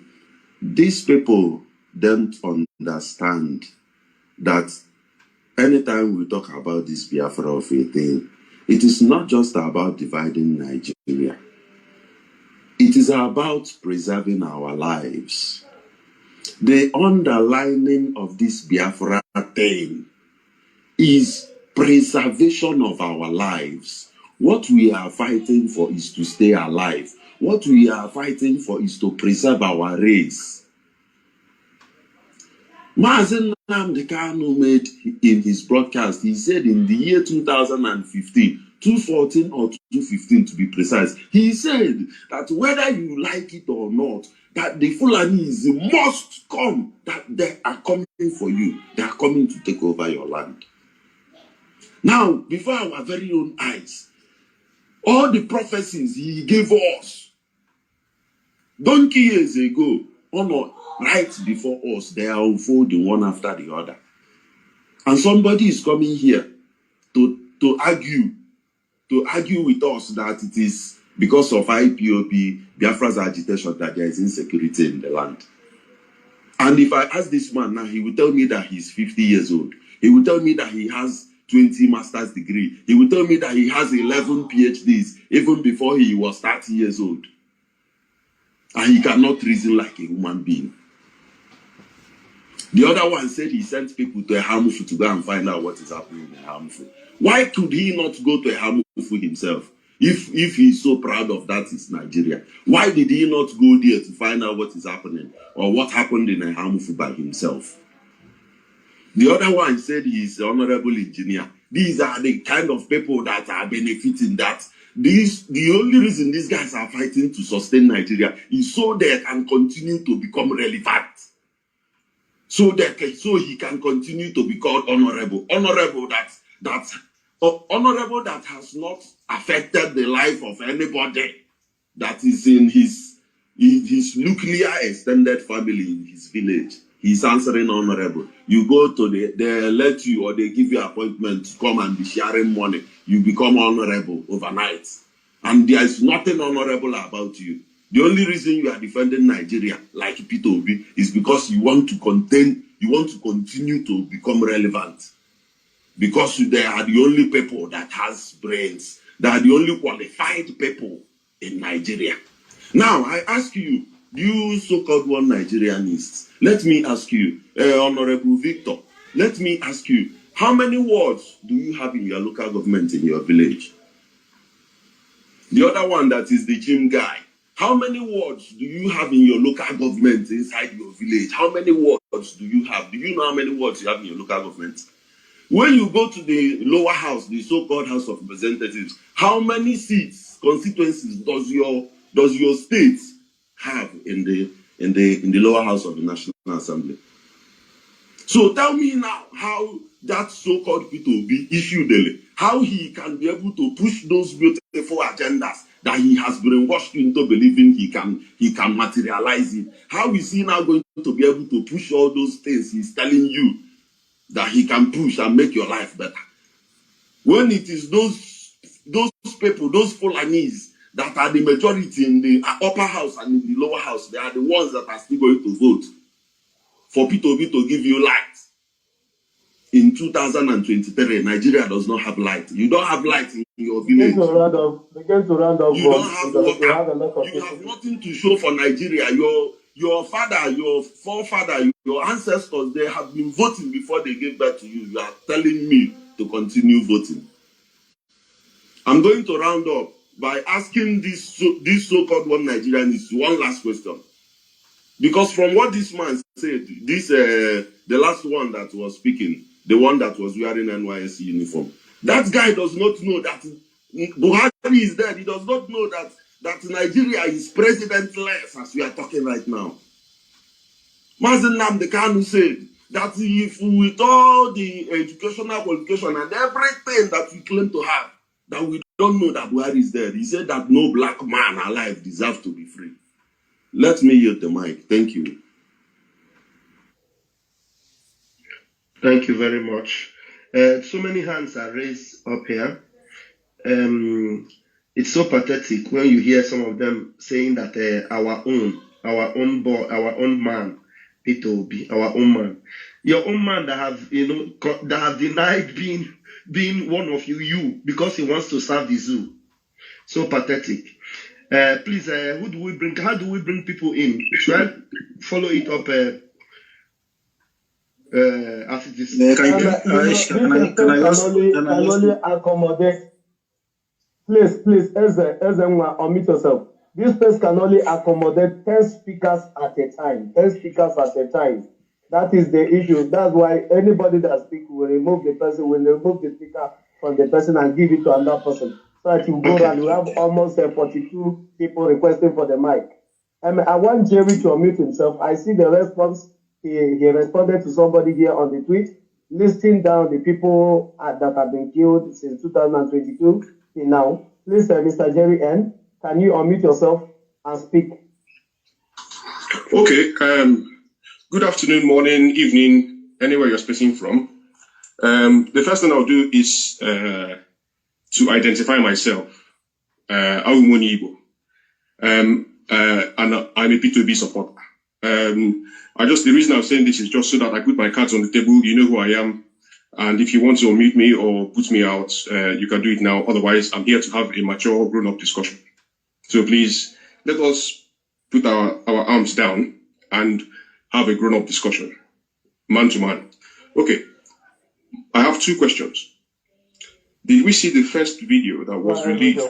These people don't understand that anytime we talk about this Biafra of a thing, it is not just about dividing Nigeria. It is about preserving our lives. The underlining of this Biafra thing is preservation of our lives. What we are fighting for is to stay alive. What we are fighting for is to preserve our race. Mazen Nnamdi Kanu made in his broadcast, he said in the year 2015, 2014 or 2015 to be precise, he said that whether you like it or not, that the Fulanis must come, that they are coming for you. They are coming to take over your land. Now, before our very own eyes, all the prophecies he gave us, donkey years ago, right before us, they are unfolding one after the other. And somebody is coming here to argue with us that it is because of IPob, Biafra's agitation, that there is insecurity in the land. And if I ask this man now, he will tell me that he's 50 years old. He will tell me that he has 20 master's degree. He will tell me that he has 11 PhDs, even before he was 30 years old. And he cannot reason like a human being. The other one said he sent people to a Hamufu to go and find out what is happening in a Hamufu. Why could he not go to a Hamufu himself? If he's so proud of that, is Nigeria. Why did he not go there to find out what is happening or what happened in a Hamufu by himself? The other one said he's an honorable engineer. These are the kind of people that are benefiting that. The only reason these guys are fighting to sustain Nigeria is so they can continue to become relevant. So he can continue to be called honorable. Honorable that has not affected the life of anybody that is in his nuclear extended family in his village. He's answering honorable. You go to they let you or they give you appointment to come and be sharing money. You become honorable overnight. And there is nothing honorable about you. The only reason you are defending Nigeria, like Peter Obi, is because you want to continue to become relevant. Because they are the only people that has brains. They are the only qualified people in Nigeria. Now, I ask you, you so-called one Nigerianists, let me ask you, Honorable Victor, let me ask you, how many wards do you have in your local government in your village? The other one that is the gym guy, how many wards do you have in your local government inside your village? How many wards do you have? Do you know how many wards you have in your local government? When you go to the lower house, the so-called House of Representatives, how many seats, constituencies does your state have in the lower house of the National Assembly? So tell me now how that so-called Peter Obi issued how he can be able to push those beautiful agendas that he has brainwashed you into believing he can materialize it. How is he now going to be able to push all those things he's telling you that he can push and make your life better? When it is those people, those Fulanis that are the majority in the upper house and in the lower house, they are the ones that are still going to vote for Peter Obi to give you light. In 2023, Nigeria does not have light. You don't have light in your village.
Begin to round off.
You don't have water. You have nothing to show for Nigeria. your father, your forefather, your ancestors, they have been voting before they gave birth to you. You are telling me to continue voting. I'm going to round up by asking this so-called one Nigerian is one last question. Because from what this man said, the last one that was speaking, the one that was wearing NYSC uniform, that guy does not know that Buhari is dead. He does not know that Nigeria is presidentless as we are talking right now. Mazen Nnamdi Kanu said that if with all the educational qualification and everything that we claim to have, that we don't know that Buhari is dead. He said that no black man alive deserves to be free. Let me yield the mic. Thank you.
Thank you very much. So many hands are raised up here. It's so pathetic when you hear some of them saying that our own boy, our own man, Peter Obi, our own man, your own man that have denied being one of you because he wants to serve the zoo. So pathetic. Please, who do we bring? How do we bring people in? Should I follow it up? After this,
Can only accommodate. Please, unmute yourself. This space can only accommodate 10 speakers at a time. 10 speakers at a time. That is the issue. That's why anybody that speaks will remove the speaker from the person and give it to another person. So that you go around, we have almost 42 people requesting for the mic. I want Jerry to unmute himself. I see the response. He responded to somebody here on the tweet, listing down the people that have been killed since 2022 till now. Please, Mr. Jerry N., can you unmute yourself and speak?
Okay. Good afternoon, morning, evening, anywhere you're speaking from. The first thing I'll do is to identify myself. I'm Igbo. And I'm a Peter Obi supporter. The reason I'm saying this is just so that I put my cards on the table. You know who I am. And if you want to unmute me or put me out, you can do it now. Otherwise, I'm here to have a mature, grown-up discussion. So please, let us put our arms down and have a grown-up discussion, man to man. Okay, I have two questions. Did we see the first video that was released?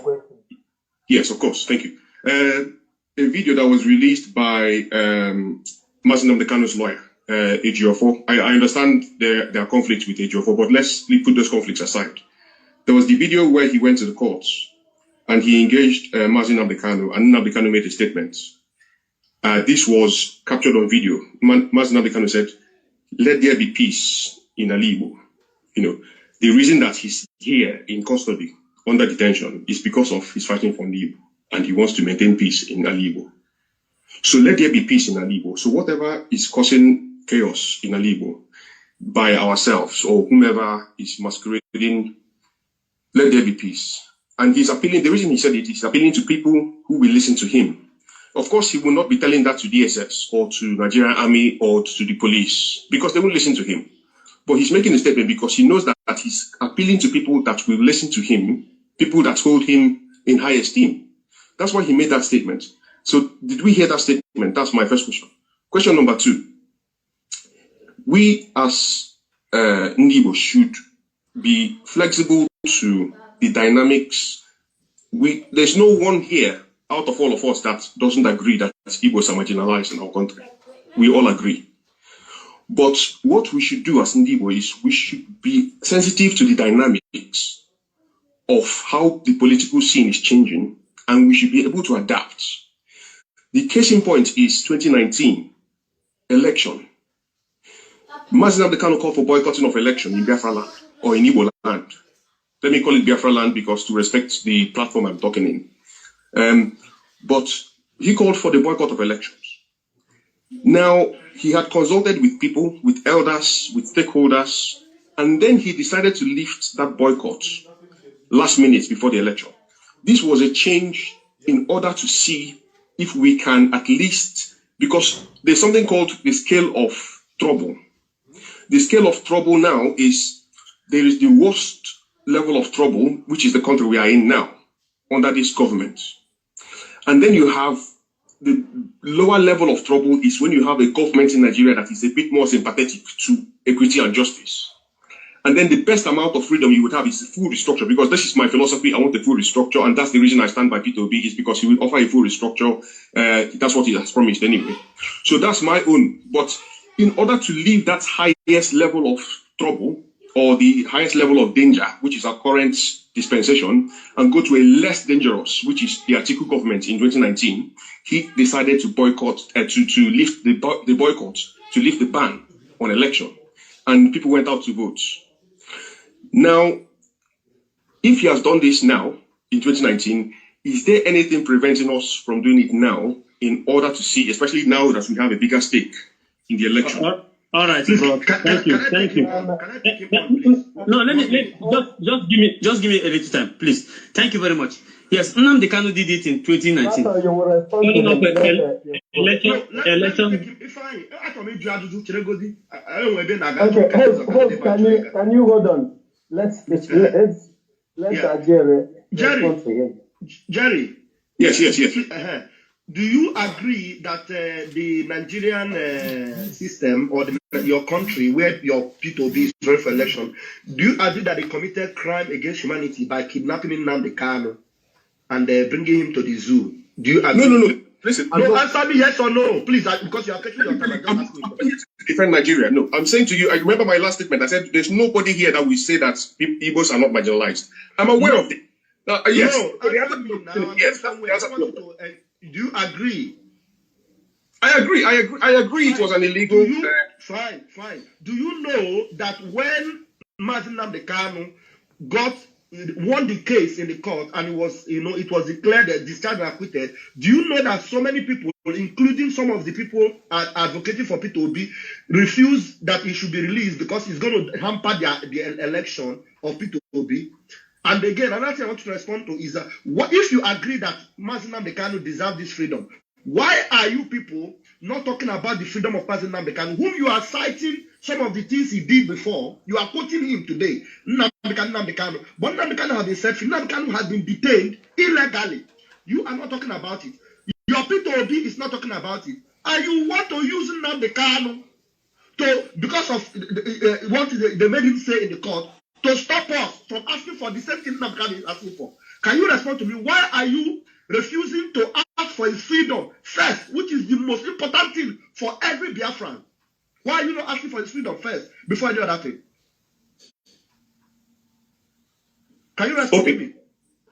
Yes, of course, thank you. A video that was released by Mazen Nnamdi Kanu's lawyer, AGO4. I understand there are conflicts with AGO4, but let's put those conflicts aside. There was the video where he went to the courts and he engaged Mazen Nnamdi Kanu, and Nnamdi Kanu made a statement. This was captured on video. Mazen Nnamdi Kanu said, "Let there be peace in Igbo." You know, the reason that he's here in custody under detention is because of his fighting for Igbo, and he wants to maintain peace in Igbo. So let there be peace in Igbo. So whatever is causing chaos in Igbo by ourselves or whomever is masquerading, let there be peace. And he's appealing, the reason he said it, he's appealing to people who will listen to him. Of course, he will not be telling that to DSS or to Nigerian Army or to the police because they won't listen to him. But he's making a statement because he knows that he's appealing to people that will listen to him, people that hold him in high esteem. That's why he made that statement. So did we hear that statement? That's my first question. Question number two. We as Igbo should be flexible to the dynamics. There's no one here out of all of us that doesn't agree that Igbos are marginalized in our country. We all agree. But what we should do as Igbo is we should be sensitive to the dynamics of how the political scene is changing, and we should be able to adapt. The case in point is 2019 election. Mazen Nnamdi Kanu called for boycotting of election in Biafran land or in Igbo land. Let me call it Biafran land because to respect the platform I'm talking in. But he called for the boycott of elections. Now, he had consulted with people, with elders, with stakeholders, and then he decided to lift that boycott last minute before the election. This was a change in order to see if we can at least, because there's something called the scale of trouble. The scale of trouble now is, there is the worst level of trouble, which is the country we are in now, under this government. And then you have the lower level of trouble is when you have a government in Nigeria that is a bit more sympathetic to equity and justice. And then the best amount of freedom you would have is full restructure, because this is my philosophy. I want a full restructure, and that's the reason I stand by Peter Obi, is because he will offer a full restructure. That's what he has promised anyway. So that's my own. But in order to leave that highest level of trouble, or the highest level of danger, which is our current dispensation, and go to a less dangerous, which is the Atiku government in 2019, he decided to boycott, to lift the boycott, to lift the ban on election. And people went out to vote. Now, if he has done this now, in 2019, is there anything preventing us from doing it now in order to see, especially now that we have a bigger stake in the election?
All right, bro. Thank you. No, just give me a little time, please. Thank you very much. Yes, Nnamdi Kanu did it in 2019.
Host, can you hold on? Let's
Jerry.
Yes.
Do you agree that the Nigerian system, or your country where your P2B is running for election, do you agree that they committed crime against humanity by kidnapping Nnamdi Kanu and bringing him to the zoo? Do you agree?
No. Listen,
answer me yes or no, please, because you are taking your time.
I'm here to defend Nigeria. No, I'm saying to you, I remember my last statement. I said there's nobody here that will say that Igbos are not marginalized. I'm aware of it. Yes.
Do you agree?
I agree. It was an illegal.
Fine. Do you know that when Mazi Nnamdi Kanu won the case in the court, and it was declared discharged and acquitted, do you know that so many people, including some of the people advocating for Peter Obi, refused that he should be released because he's going to hamper the election of Peter Obi? And again, another thing I want to respond to is what if you agree that Mazi Nnamdi Kanu deserves this freedom? Why are you people not talking about the freedom of Mazi Nnamdi Kanu, whom you are citing some of the things he did before? You are quoting him today, Nnamdi Kanu. But Nnamdi Kanu has been set free. Nnamdi Kanu has been detained illegally. You are not talking about it. Your Peter Obi is not talking about it. And you want to use Nnamdi Kanu because of what they made him say in the court, to stop us from asking for the same thing Nnamdi Kanu is asking for. Can you respond to me? Why are you refusing to ask for his freedom first, which is the most important thing for every Biafran? Why are you not asking for his freedom first before any other thing? Can you respond to me?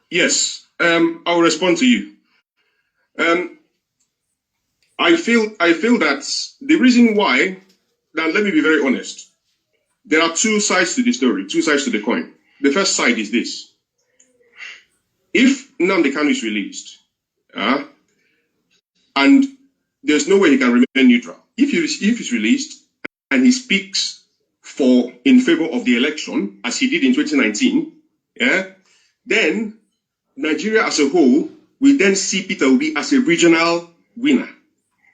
Yes, I'll respond to you. I feel that the reason why, now let me be very honest. There are two sides to the story, two sides to the coin. The first side is this. If Nnamdi Kanu is released, and there's no way he can remain neutral. If he's released and he speaks in favor of the election, as he did in 2019, then Nigeria as a whole will then see Peter Obi as a regional winner,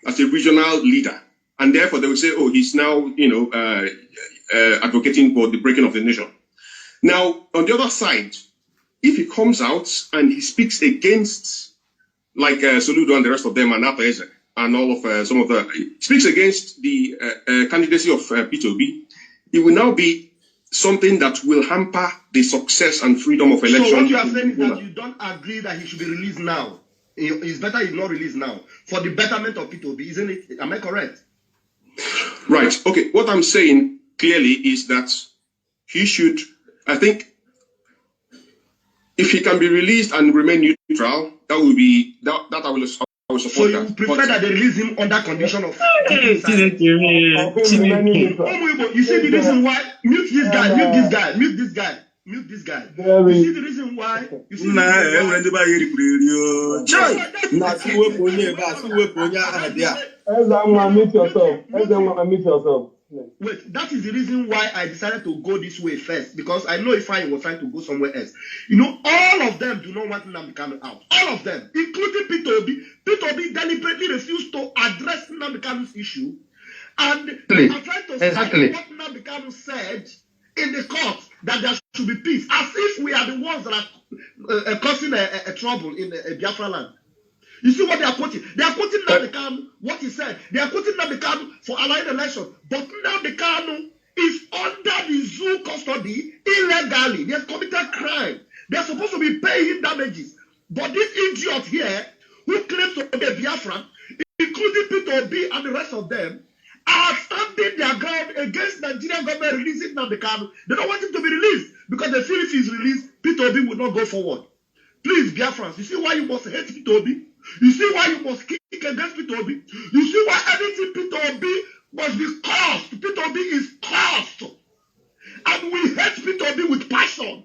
as a regional leader. And therefore they will say, oh, he's now, advocating for the breaking of the nation. Now, on the other side, if he comes out and he speaks against, like Soludo and the rest of them, and Apeze, and all of some of speaks against the candidacy of Peter Obi, it will now be something that will hamper the success and freedom of election.
So what you are saying is that you don't agree that he should be released now. It's better he's not released now for the betterment of Peter Obi, isn't it? Am I correct?
Right. Okay. What I'm saying clearly is that he should, I think, if he can be released and remain neutral, that will be that I will support.
So you prefer that they release him under condition of you see the reason why mute this guy. You see the reason why Wait, that is the reason why I decided to go this way first, because I know if I was trying to go somewhere else. All of them do not want Nnamdi Kanu out. All of them, including Peter Obi. Peter Obi deliberately refused to address Nnamdi Kanu's issue. And they are trying to say what Nnamdi Kanu said in the court, that there should be peace, as if we are the ones that are causing a trouble in Biafra land. You see what they are quoting? They are quoting Nnamdi Kanu, what he said. They are quoting Nnamdi Kanu for allowing election. But Nnamdi Kanu is under the zoo custody illegally. They have committed crime. They are supposed to be paying him damages. But this idiot here, who claims to be a Biafran, including Peter Obi and the rest of them, are standing their ground against Nigerian government releasing Nnamdi Kanu. They don't want him to be released because they feel if he's released, Peter Obi will not go forward. Please, Biafrans, you see why you must hate Peter Obi? You see why you must kick against Peter Obi? You see why anything Peter Obi must be cursed? Peter Obi is cursed. And we hate Peter Obi with passion.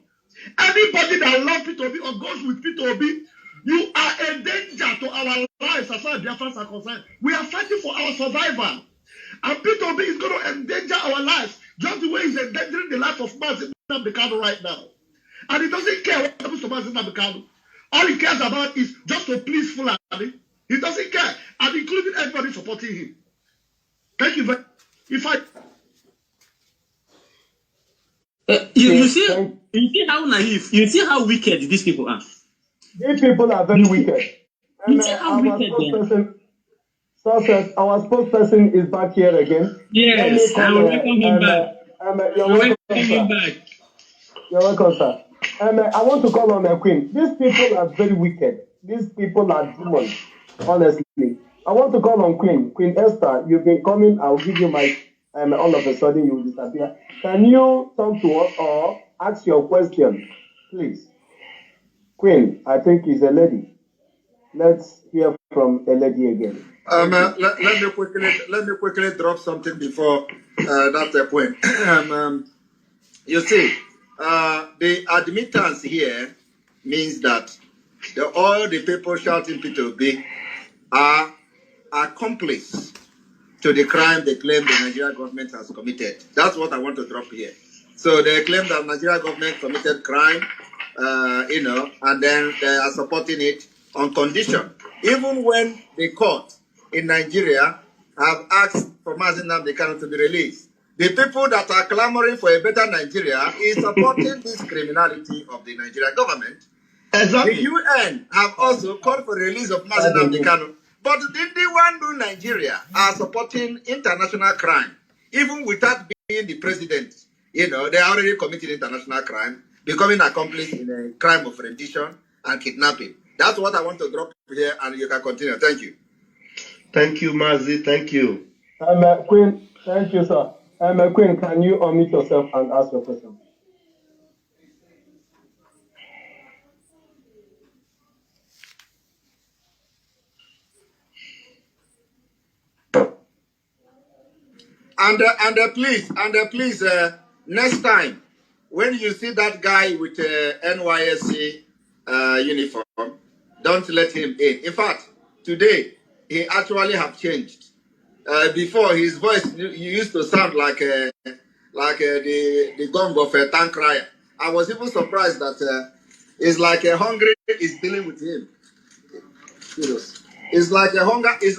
Anybody that loves Peter Obi or goes with Peter Obi, you are a danger to our lives as far as Biafrans are concerned. We are fighting for our survival. And Peter Obi is going to endanger our lives just the way he's endangering the life of Mazi Nnamdi Kanu right now. And he doesn't care what happens to Mazi Nnamdi Kanu. All he cares about is just to please Fulani. He doesn't care. And including everybody supporting him. Thank you very much.
You see how naive, you see how wicked these people are.
These people are very wicked.
You see how wicked they are.
Success, our spokesperson is back here again.
Yes, I will welcome him back.
You're welcome, sir. You're welcome, sir. I want to call on Queen. These people are very wicked. These people are demons, honestly. I want to call on Queen. Queen Esther, you've been coming. I'll give you my... all of a sudden you will disappear. Can you talk to us or ask your question, please? Queen, I think is a lady. Let's hear from a lady again.
Let me quickly drop something before that point. You see, the admittance here means that all the people shouting Peter Obi are accomplices to the crime they claim the Nigerian government has committed. That's what I want to drop here. So they claim that Nigerian government committed crime, and then they are supporting it on condition. Even when the court in Nigeria have asked for Mazi Nnamdi Kanu to be released, the people that are clamoring for a better Nigeria is supporting this criminality of the Nigerian government. Exactly. The UN have also called for the release of Mazi Nnamdi Kanu. But the one who Nigeria are supporting international crime, even without being the president. They are already committing international crime, becoming accomplice in a crime of rendition and kidnapping. That's what I want to drop here, and you can continue. Thank you.
Thank you, Mazi. Thank you.
Queen, thank you, sir. Queen, can you unmute yourself and ask your question?
And please, next time, when you see that guy with NYSC uniform, don't let him in. In fact, today, he actually have changed. Before, his voice used to sound like the gong of a tank crier. I was even surprised that it's like a hungry is dealing with him. It's like hunger is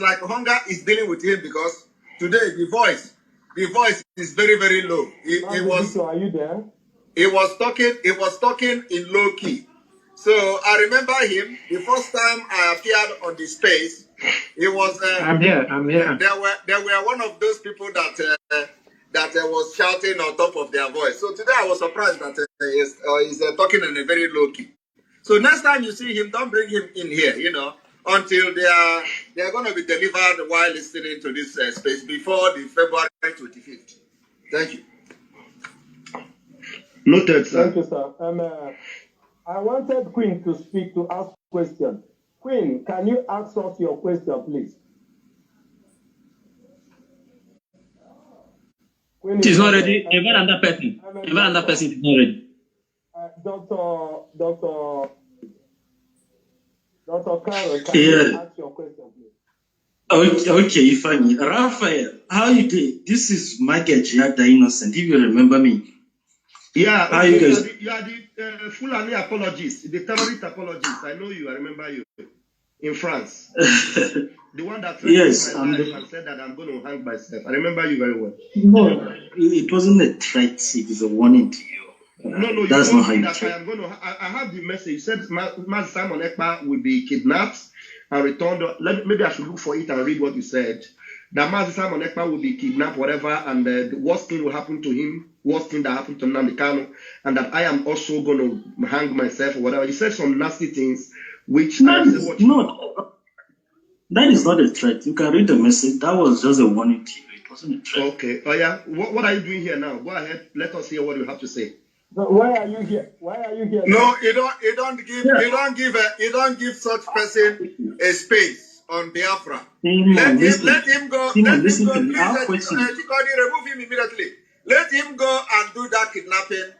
dealing with him, because today the voice is very, very low.
Are you there?
He was talking in low key. So I remember him the first time I appeared on the space. He was.
I'm here.
There were one of those people that was shouting on top of their voice. So today I was surprised that he's talking in a very low key. So next time you see him, don't bring him in here. Until they are going to be delivered while listening to this space before the February 25th. Thank you.
Noted, sir.
Thank you, sir. I wanted Queen to speak to ask question. Queen, can you ask us your question, please? Queen
She's not ready. Even another person. Is not ready.
Dr. Carol, can you ask your question, please?
Okay, fine. Raphael, how you doing? This is Michael Jihad, the innocent, if you remember me.
Yeah,
how you guys?
You are the Fulani apologist, the terrorist apologist. I know you. I remember you in France. The one that
yes,
my life and said that I'm going to hang myself. I remember you very well.
No, it wasn't a threat. It was a warning to you.
No,
that's not how you
that I am going to. I have the message. You said Simon Ekpa will be kidnapped, and returned. Maybe I should look for it and read what you said. That Mazi Simon Ekpa will be kidnapped, whatever, and the worst thing will happen to him, worst thing that happened to Nnamdi Kanu, and that I am also going to hang myself or whatever. You said some nasty things, which
that is not a threat. You can read the message. That was just a warning to you. It wasn't a threat.
Okay. Oh yeah. What are you doing here now? Go ahead. Let us hear what you have to say.
Why are you here? Why are you here?
No, you don't give such person a space on Biafra. Let him go. Please, remove him immediately. Let him go and do that kidnapping,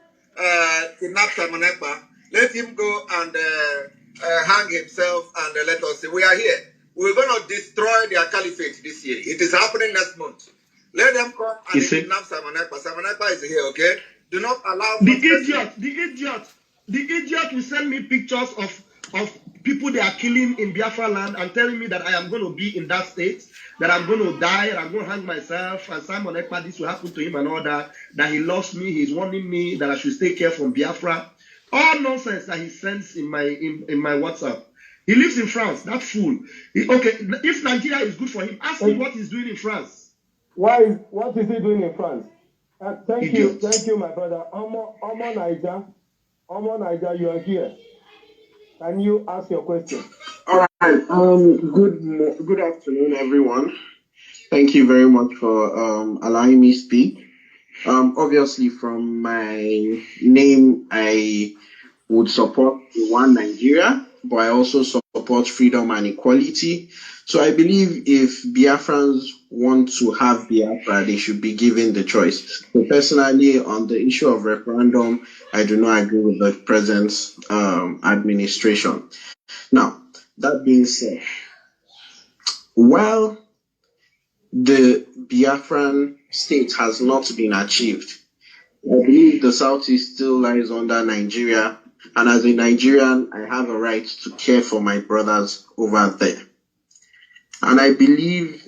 kidnap Simon Ekpa. Let him go and hang himself and let us see. We are here. We're going to destroy their caliphate this year. It is happening next month. Let them come and kidnap Simon Ekpa. Simon Ekpa is here, okay? Do not allow
the idiot will send me pictures of people they are killing in Biafra land and telling me that I am going to be in that state, that I'm going to die, and I'm going to hang myself, and Simon Ekpa, this will happen to him and all that he loves me, he's warning me that I should stay care from Biafra. All nonsense that he sends in my WhatsApp. He lives in France, that fool. Okay, if Nigeria is good for him, ask him what he's doing in France.
What is he doing in France? Thank you, my brother. Omo Naija, you are here. Can you ask your question?
All right. Good afternoon, everyone. Thank you very much for allowing me to speak. Obviously, from my name, I would support one Nigeria, but I also support freedom and equality. So I believe if Biafrans want to have Biafra, they should be given the choice. So personally, on the issue of referendum, I do not agree with the present administration. Now, that being said, while the Biafran state has not been achieved, I believe the Southeast still lies under Nigeria. And as a Nigerian, I have a right to care for my brothers over there. And I believe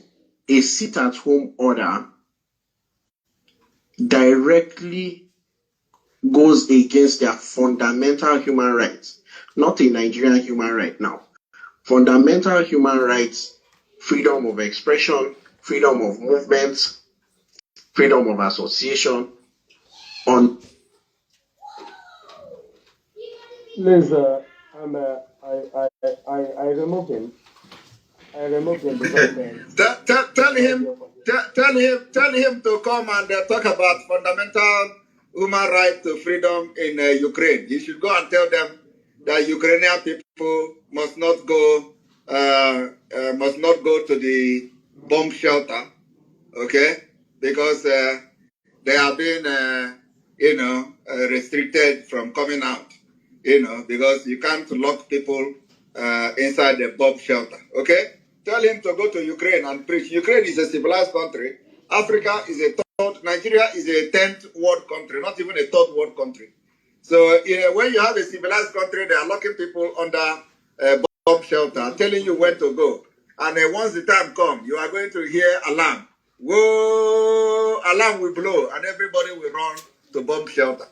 a sit-at-home order directly goes against their fundamental human rights, not a Nigerian human right now. Fundamental human rights, freedom of expression, freedom of movement, freedom of association.
Please, I remove him. I remove him because
tell him to come and talk about fundamental human right to freedom in Ukraine. He should go and tell them that Ukrainian people must not go to the bomb shelter, okay? Because they are being restricted from coming out, because you can't lock people inside the bomb shelter, okay? Tell him to go to Ukraine and preach. Ukraine is a civilized country. Africa is a third. Nigeria is a 10th world country, not even a third world country. So when you have a civilized country, they are locking people under a bomb shelter, telling you where to go. And once the time comes, you are going to hear alarm. Whoa, alarm will blow, and everybody will run to bomb shelter.